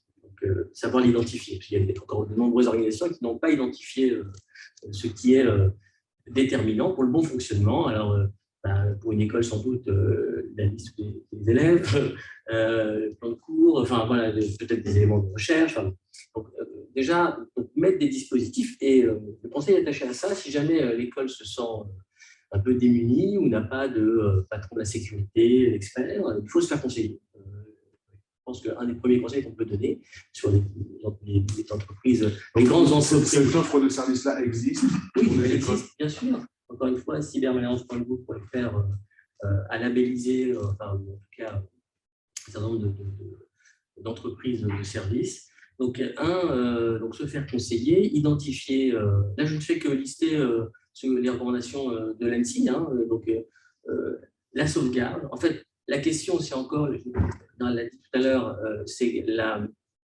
Savoir l'identifier, parce qu'il y a encore de nombreuses organisations qui n'ont pas identifié ce qui est déterminant pour le bon fonctionnement. Alors, pour une école, sans doute, la liste des élèves, le plan de cours, enfin voilà, peut-être des éléments de recherche. Donc, déjà, mettre des dispositifs et le conseil est attaché à ça. Si jamais l'école se sent un peu démunie ou n'a pas de patron de la sécurité, d'expert, il faut se faire conseiller. Je pense qu'un des premiers conseils qu'on peut donner sur les entreprises, les grandes entreprises. Cette offre de service-là existe? Oui, elle existe, bien sûr. Encore une fois, cybermalveillance.gouv.fr a labellisé, en tout cas, un certain nombre d'entreprises de services. Donc, donc, se faire conseiller, identifier. Là, je ne fais que lister les recommandations de l'ANSSI. Donc, la sauvegarde. En fait, la question, c'est encore, on l'a dit tout à l'heure, c'est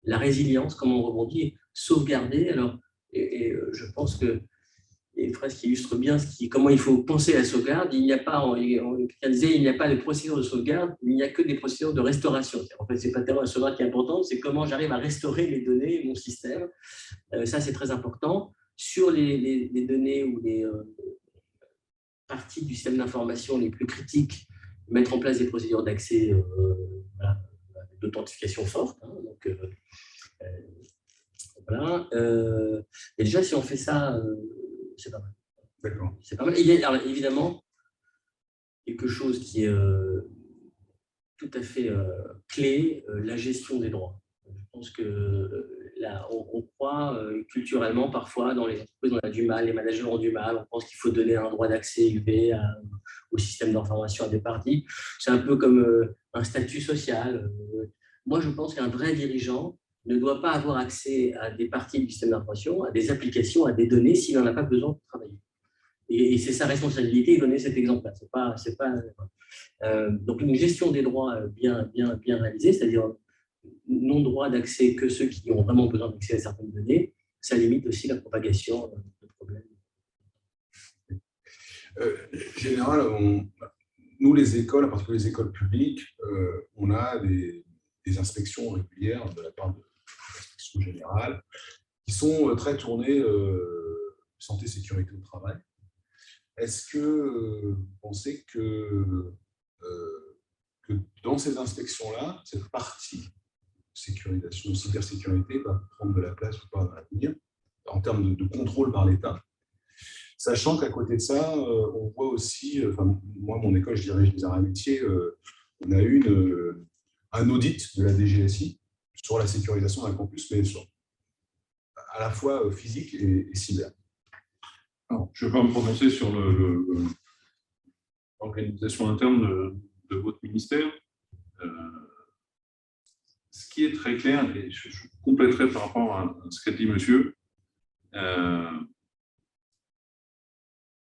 la résilience, comment on rebondit, sauvegarder. Alors, je pense que il y a une phrase qui illustre bien comment il faut penser la sauvegarde. Il n'y a pas, quelqu'un disait, il n'y a pas de procédure de sauvegarde, il n'y a que des procédures de restauration. En fait, ce n'est pas tellement la sauvegarde qui est importante, c'est comment j'arrive à restaurer les données, mon système. Ça, c'est très important. Sur les données ou les parties du système d'information les plus critiques, mettre en place des procédures d'accès d'authentification forte. Hein, donc, voilà. Et déjà, si on fait ça, c'est pas mal. D'accord. C'est pas mal. Il y a alors, évidemment quelque chose qui est tout à fait clé, la gestion des droits. Je pense que là, on croit culturellement parfois dans les entreprises, on a du mal, les managers ont du mal, on pense qu'il faut donner un droit d'accès UV au système d'information à des parties. C'est un peu comme un statut social. Moi, je pense qu'un vrai dirigeant ne doit pas avoir accès à des parties du système d'information, à des applications, à des données s'il n'en a pas besoin pour travailler. Et c'est sa responsabilité de donner cet exemple-là. Donc, une gestion des droits bien réalisée, c'est-à-dire non-droit d'accès que ceux qui ont vraiment besoin d'accès à certaines données, ça limite aussi la propagation de problèmes. Général, nous, les écoles, en particulier les écoles publiques, on a des inspections régulières de la part de l'inspection générale qui sont très tournées santé, sécurité au travail. Est-ce que vous pensez que dans ces inspections-là, cette partie sécurisation, cybersécurité va prendre de la place ou pas à l'avenir en termes de contrôle par l'État? Sachant qu'à côté de ça, on voit aussi, moi, mon école, je dirige les arts et métiers, on a eu un audit de la DGSI sur la sécurisation d'un campus, mais à la fois physique et cyber. Alors, je ne vais pas me prononcer sur l'organisation interne de votre ministère. Ce qui est très clair, et je compléterai par rapport à ce qu'a dit monsieur,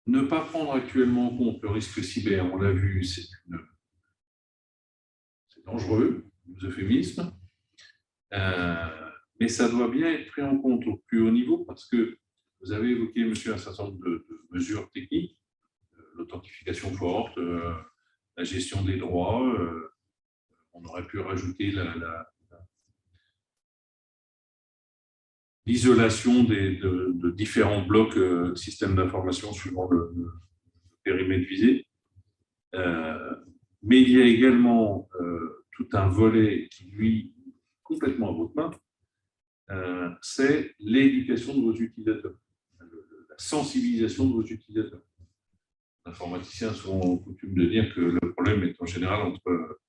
ne pas prendre actuellement en compte le risque cyber, on l'a vu, c'est dangereux, euphémisme, mais ça doit bien être pris en compte au plus haut niveau parce que vous avez évoqué, monsieur, un certain nombre de mesures techniques, l'authentification forte, la gestion des droits, on aurait pu rajouter l'isolation de différents blocs systèmes d'information suivant le périmètre visé. Mais il y a également tout un volet qui, lui, est complètement à votre main, c'est l'éducation de vos utilisateurs, la sensibilisation de vos utilisateurs. Les informaticiens sont coutumes de dire que le problème est en général entre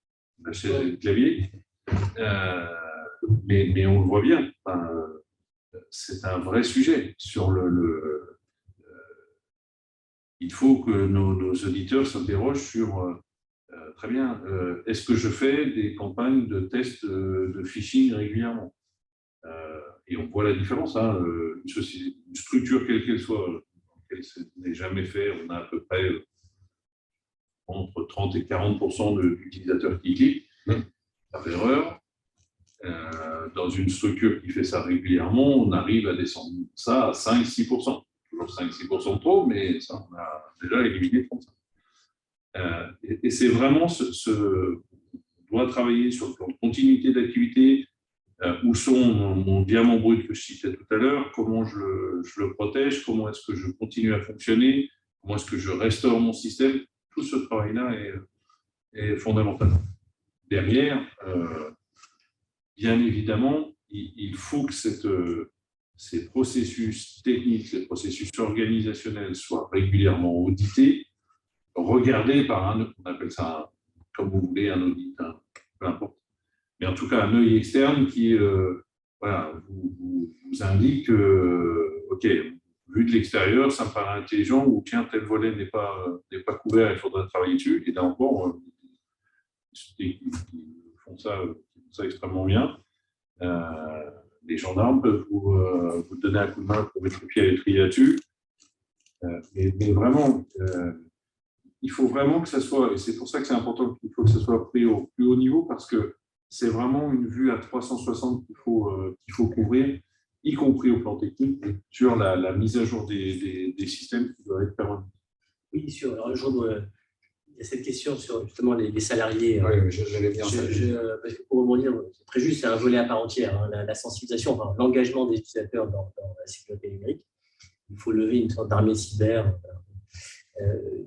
la chaise et le clavier, mais on le voit bien. C'est un vrai sujet sur il faut que nos auditeurs s'interrogent sur très bien, est-ce que je fais des campagnes de tests de phishing régulièrement? Et on voit la différence. Hein, une structure quelle qu'elle soit, dans laquelle ce n'est jamais fait, on a à peu près entre 30 et 40% d'utilisateurs qui cliquent par erreur. Dans une structure qui fait ça régulièrement, on arrive à descendre ça à 5-6%. Toujours 5-6% de trop, mais ça, on a déjà éliminé 35%. Et c'est vraiment on doit travailler sur le plan de continuité d'activité, où sont mon diamant brut que je citais tout à l'heure, comment je le protège, comment est-ce que je continue à fonctionner, comment est-ce que je restaure mon système. Tout ce travail-là est fondamental. Derrière, bien évidemment, il faut que ces processus techniques, ces processus organisationnels soient régulièrement audités, regardés par on appelle ça, comme vous voulez, un audit, peu importe. Mais en tout cas, un œil externe qui vous indique OK, vu de l'extérieur, ça me paraît intelligent, ou tiens, tel volet n'est pas couvert, il faudrait travailler dessus. Et là encore, ils font ça extrêmement bien. Les gendarmes peuvent vous donner un coup de main pour mettre le pied à l'étrier là-dessus. Mais vraiment, il faut vraiment que ça soit, et c'est pour ça que c'est important qu'il faut que ça soit pris au plus haut niveau, parce que c'est vraiment une vue à 360 qu'il faut couvrir, y compris au plan technique, sur la mise à jour des systèmes qui doivent être permanents. Oui, sûr. Alors, il y a cette question sur justement les salariés. Oui, j'allais bien. Parce que pour rebondir, c'est très juste, c'est un volet à part entière, hein, la sensibilisation, enfin, l'engagement des utilisateurs dans la sécurité numérique. Il faut lever une sorte d'armée cyber.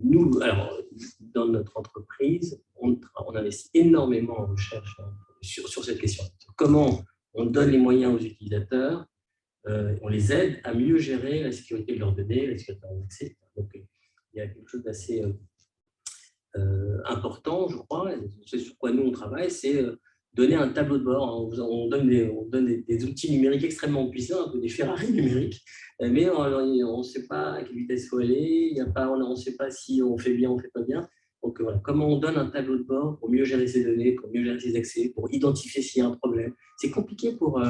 Nous, alors, dans notre entreprise, on investit énormément en recherche sur cette question. Comment on donne les moyens aux utilisateurs, on les aide à mieux gérer la sécurité de leurs données, la sécurité de leurs accès. Donc, il y a quelque chose d'assez important, je crois, et c'est sur quoi nous on travaille, c'est donner un tableau de bord. On donne des outils numériques extrêmement puissants, un peu des Ferrari numériques, mais on ne sait pas à quelle vitesse il faut aller, on ne sait pas si on fait bien ou on ne fait pas bien. Donc voilà, comment on donne un tableau de bord pour mieux gérer ses données, pour mieux gérer ses accès, pour identifier s'il y a un problème. C'est compliqué pour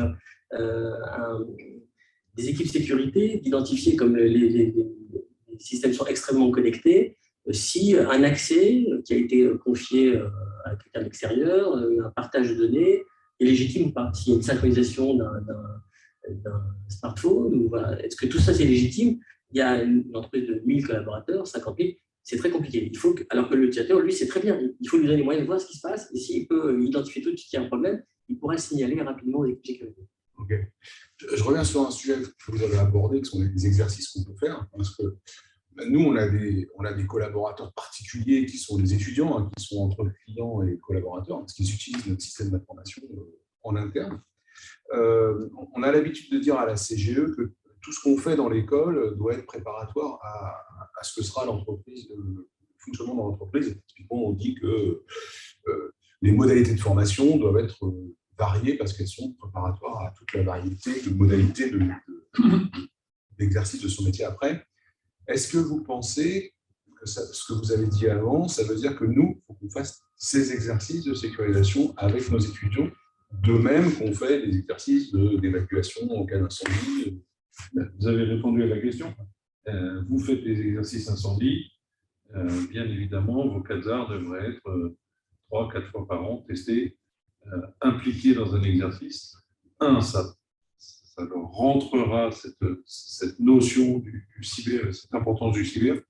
des équipes sécurité d'identifier, comme les systèmes sont extrêmement connectés, si un accès qui a été confié à quelqu'un d'extérieur, un partage de données, est légitime ou pas. S'il y a une synchronisation d'un smartphone, ou voilà, est-ce que tout ça c'est légitime? Il y a une entreprise de 1000 collaborateurs, 50 000, c'est très compliqué. Alors que l'utilisateur, lui, c'est très bien. Il faut lui donner les moyens de voir ce qui se passe, et s'il peut identifier tout de suite qu'il y a un problème, il pourra le signaler rapidement aux équipes sécurité. Ok. Je reviens sur un sujet que vous avez abordé, qui sont les exercices qu'on peut faire, parce que nous, on a des collaborateurs particuliers qui sont des étudiants, hein, qui sont entre clients et collaborateurs, parce qu'ils utilisent notre système d'information en interne. On a l'habitude de dire à la CGE que tout ce qu'on fait dans l'école doit être préparatoire à ce que sera l'entreprise, le fonctionnement dans l'entreprise. Typiquement, on dit que les modalités de formation doivent être variées parce qu'elles sont préparatoires à toute la variété de modalités d'exercice de son métier après. Est-ce que vous pensez que ce que vous avez dit avant, ça veut dire que nous, il faut qu'on fasse ces exercices de sécurisation avec nos étudiants, de même qu'on fait des exercices d'évacuation en cas d'incendie? Vous avez répondu à la question. Vous faites des exercices incendie. Bien évidemment, vos CASAR devraient être 3-4 fois par an testés, impliqués dans un exercice. Ça leur rentrera cette notion du cyber, cette importance du cyber,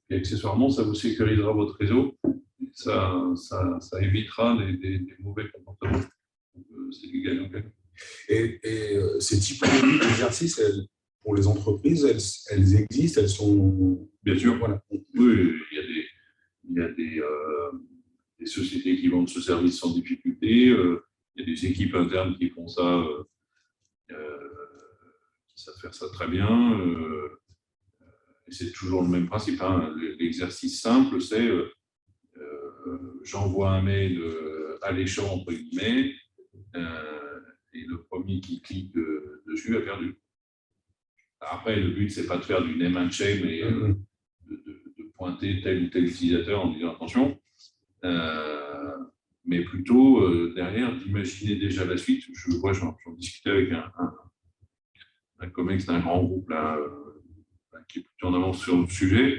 et accessoirement, ça vous sécurisera votre réseau, ça évitera des mauvais comportements. C'est du gagnant-gagnant. Et ces typologies d'exercices, pour les entreprises, elles existent, elles sont… Bien sûr, voilà. Oui, il y a des sociétés qui vendent ce service sans difficulté, il y a des équipes internes qui font ça, qui savent faire ça très bien. Et c'est toujours le même principe. Hein. L'exercice simple, c'est j'envoie un mail alléchant, entre guillemets, et le premier qui clique dessus a perdu. Après, le but, ce n'est pas de faire du name and shame et de pointer tel ou tel utilisateur en disant attention, mais plutôt derrière d'imaginer déjà la suite. J'en discutais avec un COMEX d'un grand groupe là, qui est plutôt en avance sur le sujet.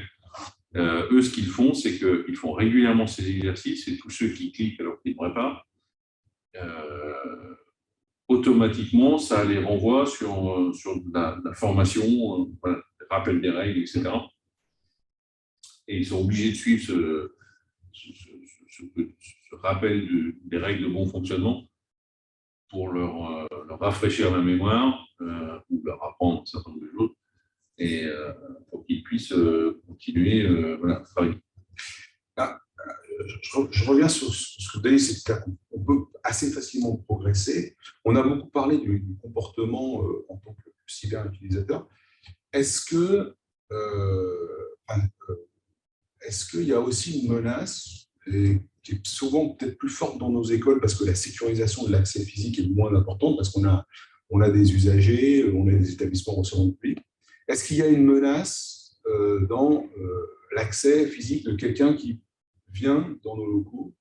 Eux, ce qu'ils font, c'est qu'ils font régulièrement ces exercices et tous ceux qui cliquent alors qu'ils ne devraient pas, automatiquement, ça les renvoie sur la formation, voilà, rappel des règles, etc. Et ils sont obligés de suivre ce rappel des règles de bon fonctionnement pour leur rafraîchir la mémoire ou leur apprendre un certain nombre de choses et pour qu'ils puissent continuer à travailler. Je reviens sur ce que vous avez dit, c'est qu'on peut assez facilement progresser. On a beaucoup parlé du comportement en tant que cyber-utilisateur. Est-ce qu'il y a aussi une menace qui est souvent peut-être plus forte dans nos écoles parce que la sécurisation de l'accès physique est moins importante parce qu'on a des usagers, on a des établissements recevant du public. Est-ce qu'il y a une menace dans l'accès physique de quelqu'un qui vient dans nos locaux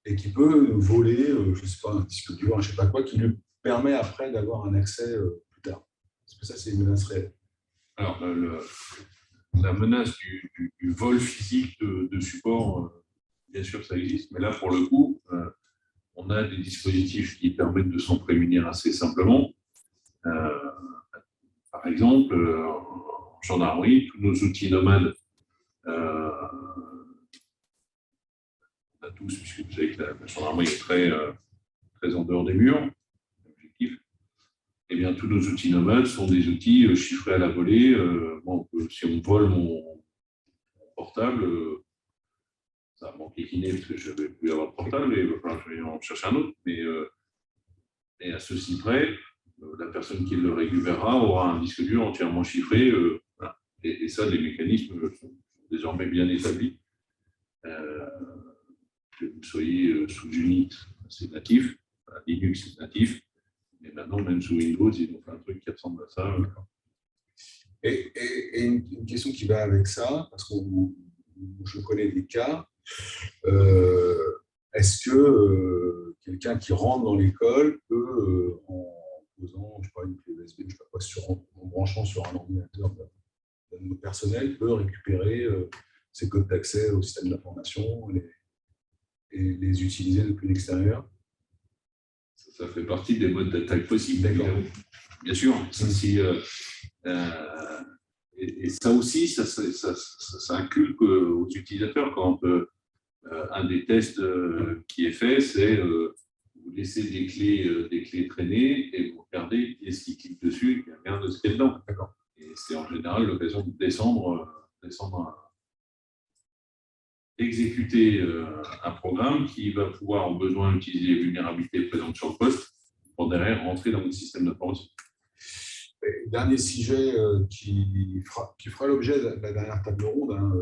et qui peut voler, je ne sais pas, un disque dur, je ne sais pas quoi, qui lui permet après d'avoir un accès plus tard? Est-ce que ça, c'est une menace réelle? Alors, la menace du vol physique de support, bien sûr, ça existe, mais là, pour le coup, on a des dispositifs qui permettent de s'en prémunir assez simplement. Par exemple, en gendarmerie, tous nos outils nomades, on a tous, puisque vous savez que la gendarmerie est très en dehors des murs, objectif. Eh bien, tous nos outils nomades sont des outils chiffrés à la volée. Si on vole mon portable, ça va m'enquiquiner parce que je ne vais plus avoir de portable et il va falloir que je vais en chercher un autre. Mais à ceci près, la personne qui le récupérera aura un disque dur entièrement chiffré. Voilà. Et ça, les mécanismes sont désormais bien établis. Que vous soyez sous Unix, c'est natif. Linux, c'est natif. Et maintenant, même sous Windows, ils ont fait un truc qui ressemble à ça. Et une question qui va avec ça, parce que je connais des cas. Est-ce que quelqu'un qui rentre dans l'école peut, en posant, je sais pas, une clé USB, je sais pas quoi, en branchant sur un ordinateur d'un personnel, peut récupérer ses codes d'accès au système d'information et les utiliser depuis l'extérieur? Ça fait partie des modes d'attaque possibles. Bien sûr. Et ça aussi, ça inculque aux utilisateurs. Quand un des tests qui est fait, c'est vous laissez des clés traîner et vous regardez qui est-ce qui clique dessus et regarde ce qu'il y a dedans. Et c'est en général l'occasion de descendre exécuter un programme qui va pouvoir, au besoin, utiliser les vulnérabilités présentes sur le poste pour derrière rentrer dans le système d'information. Dernier sujet qui fera l'objet de la dernière table ronde, hein,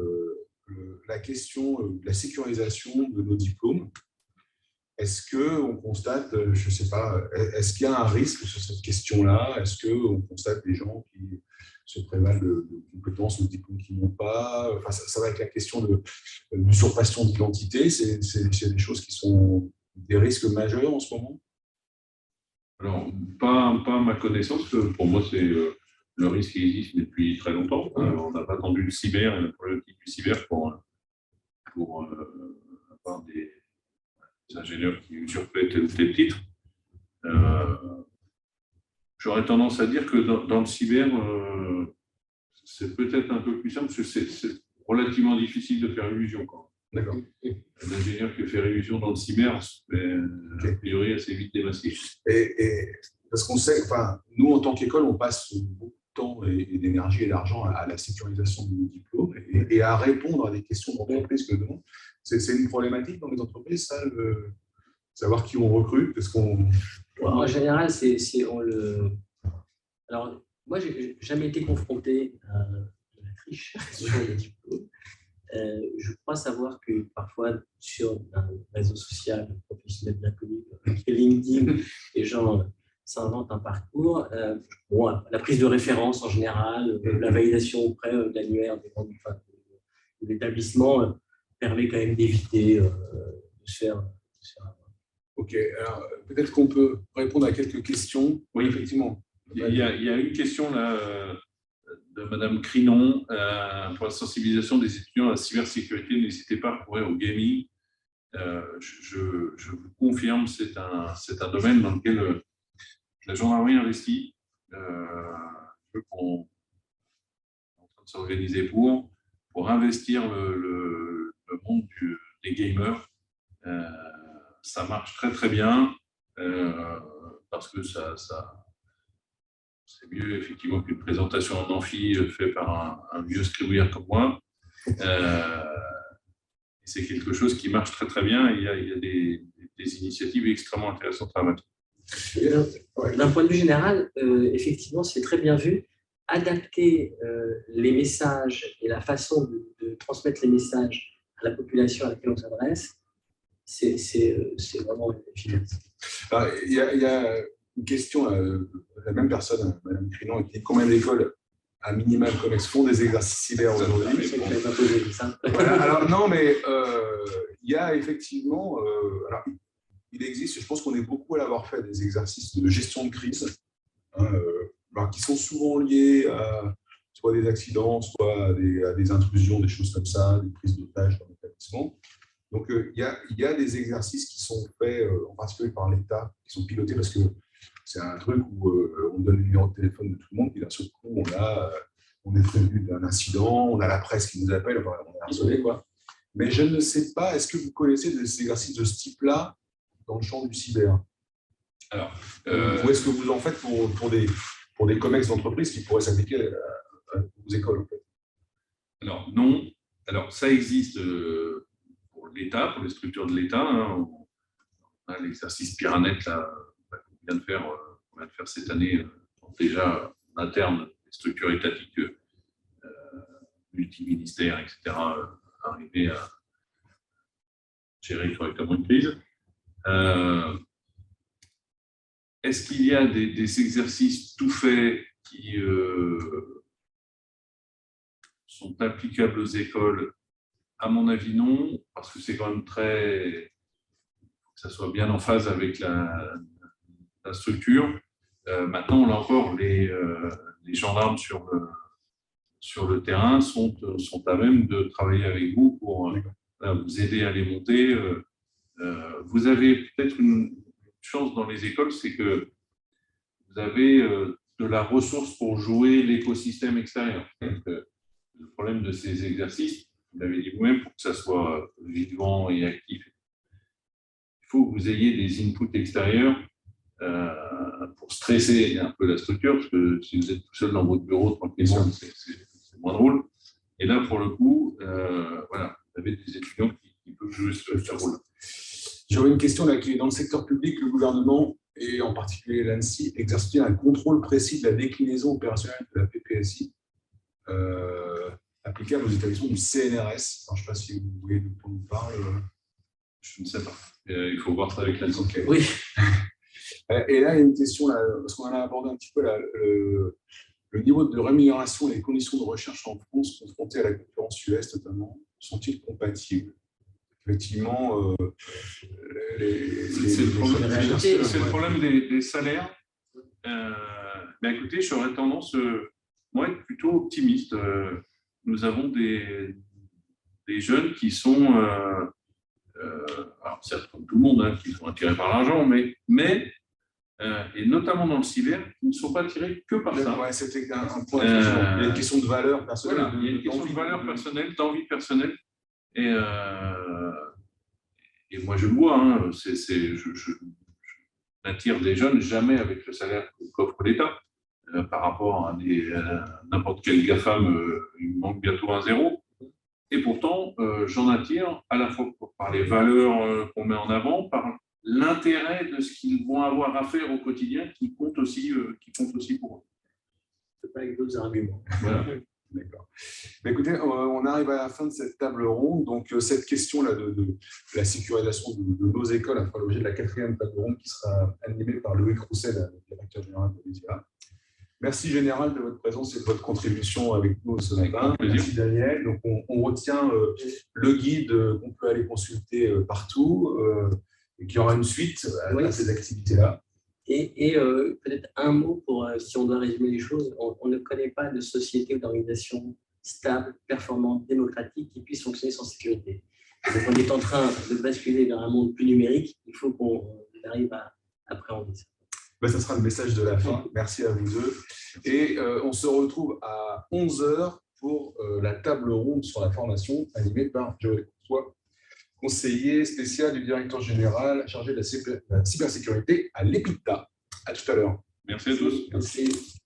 la question de la sécurisation de nos diplômes. Est-ce qu'on constate, je ne sais pas, est-ce qu'il y a un risque sur cette question-là? Est-ce qu'on constate des gens qui se prévalent de compétences ou de diplômes qu'ils n'ont pas? Enfin, ça va être la question de l'usurpation d'identité. C'est des choses qui sont des risques majeurs en ce moment? Alors, pas à ma connaissance, parce que pour moi, c'est le risque qui existe depuis très longtemps. On n'a pas attendu le cyber et la problématique du cyber pour avoir des ingénieurs qui usurpaient tel ou tel titre. J'aurais tendance à dire que dans le cyber, c'est peut-être un peu plus simple, parce que c'est relativement difficile de faire illusion. D'accord. L'ingénieur qui fait illusion dans le cyber, a priori, assez vite démasqué. Et parce qu'on sait, enfin, nous, en tant qu'école, on passe beaucoup de temps et d'énergie et d'argent à la sécurisation de nos diplômes et à répondre à des questions d'entreprise que nous. C'est une problématique dans les entreprises, ça, savoir qui on recrute. En général, Alors, moi, je n'ai jamais été confronté à la triche sur les diplômes. Je crois savoir que parfois, sur un réseau social professionnel bien connu, LinkedIn, les gens s'inventent un parcours. La prise de référence en général, la validation auprès de l'annuaire de l'établissement permet quand même d'éviter de se faire. Ok, alors peut-être qu'on peut répondre à quelques questions. Oui, effectivement. Il y a une question là de Madame Crinon pour la sensibilisation des étudiants à la cybersécurité. N'hésitez pas à recourir au gaming. Je vous confirme, c'est un domaine dans lequel la gendarmerie investit. On est en train de s'organiser pour investir le monde des gamers. Ça marche très très bien parce que c'est mieux effectivement qu'une présentation en amphi faite par un vieux scribouillard comme moi. C'est quelque chose qui marche très très bien. Il y a des initiatives extrêmement intéressantes à mettre. D'un point de vue général, effectivement, c'est très bien vu. Adapter les messages et la façon de transmettre les messages à la population à laquelle on s'adresse, c'est vraiment efficace. Il y a une question, la même personne, Mme Crinon, qui est quand même l'école à minima de Comex font des exercices cyber aujourd'hui. Voilà, alors non, mais il y a effectivement, alors, il existe, je pense qu'on est beaucoup à l'avoir fait, des exercices de gestion de crise, qui sont souvent liés à soit des accidents, soit à des intrusions, des choses comme ça, des prises d'otages dans l'établissement. Donc, il y a des exercices qui sont faits, en particulier par l'État, qui sont pilotés parce que c'est un truc où on donne le numéro de téléphone de tout le monde, puis d'un seul coup, on est prévenu d'un incident, on a la presse qui nous appelle, enfin, on est harcelé, quoi. Mais je ne sais pas, est-ce que vous connaissez des exercices de ce type-là dans le champ du cyber? Alors, ou est-ce que vous en faites pour des COMEX d'entreprise qui pourraient s'appliquer à vos écoles, en fait? Alors, non. Alors, ça existe pour l'État, pour les structures de l'État. Hein. On a l'exercice Pyranet là, qu'on vient de faire cette année, déjà en interne, les structures étatiques multiministères, etc., arriver à gérer correctement une crise. Est-ce qu'il y a des exercices tout faits qui sont applicables aux écoles? À mon avis, non, parce que c'est quand même que ça soit bien en phase avec la structure. Maintenant, là encore, les gendarmes sur le terrain sont à même de travailler avec vous pour vous aider à les monter. Vous avez peut-être une chance dans les écoles, c'est que vous avez de la ressource pour jouer l'écosystème extérieur. Donc, le problème de ces exercices, vous l'avez dit vous-même, pour que ça soit vivant et actif, il faut que vous ayez des inputs extérieurs pour stresser un peu la structure, parce que si vous êtes tout seul dans votre bureau, tranquillement, c'est moins drôle. Et là, pour le coup, voilà, vous avez des étudiants qui peuvent jouer ce rôle. J'aurais une question là, qui est dans le secteur public, le gouvernement, et en particulier l'ANSSI, exerce-t-il un contrôle précis de la déclinaison opérationnelle de la PPSI applicable aux établissements du CNRS? Alors, je ne sais pas si vous voyez de quoi on parle. Je ne sais pas. Il faut voir ça avec l'ANSSI. Okay. Oui. Et là, il y a une question, là, parce qu'on en a abordé un petit peu là, le niveau de rémunération et les conditions de recherche en France confrontées à la concurrence US notamment, sont-ils compatibles? Effectivement, c'est le problème des salaires. Ben écoutez, j'aurais tendance, moi, à être plutôt optimiste. Nous avons des jeunes qui sont, alors certes comme tout le monde, hein, qui sont attirés par l'argent, mais et notamment dans le cyber, qui ne sont pas attirés que par ça. Ouais, c'était un point. Il y a une question de valeur personnelle. Voilà, il y a une question de valeur personnelle, d'envie personnelle. Et moi, je le vois, hein, je n'attire des jeunes jamais avec le salaire qu'offre l'État. Par rapport à n'importe quel GAFAM, il manque bientôt un zéro. Et pourtant, j'en attire à la fois par les valeurs qu'on met en avant, par l'intérêt de ce qu'ils vont avoir à faire au quotidien qui compte aussi pour eux. C'est pas avec d'autres arguments. Voilà. D'accord. Écoutez, on arrive à la fin de cette table ronde. Donc, cette question-là de la sécurisation de nos écoles fera l'objet de la 4e table ronde qui sera animée par Loïc Roussel, le directeur général de l'ESIA. Merci, Général, de votre présence et de votre contribution avec nous ce matin. Merci, Daniel. Donc, on retient le guide qu'on peut aller consulter partout et qu'il y aura une suite à ces activités-là. Et peut-être un mot pour, si on doit résumer les choses, on ne connaît pas de société ou d'organisation stable, performante, démocratique qui puisse fonctionner sans sécurité. Donc on est en train de basculer vers un monde plus numérique, il faut qu'on arrive à appréhender ça. Ben, ça sera le message de la fin. Merci à vous deux. Et on se retrouve à 11h pour la table ronde sur la formation animée par Joël Courtois, conseiller spécial du directeur général chargé de la cybersécurité à l'EPITA. À tout à l'heure. Merci à tous. Merci.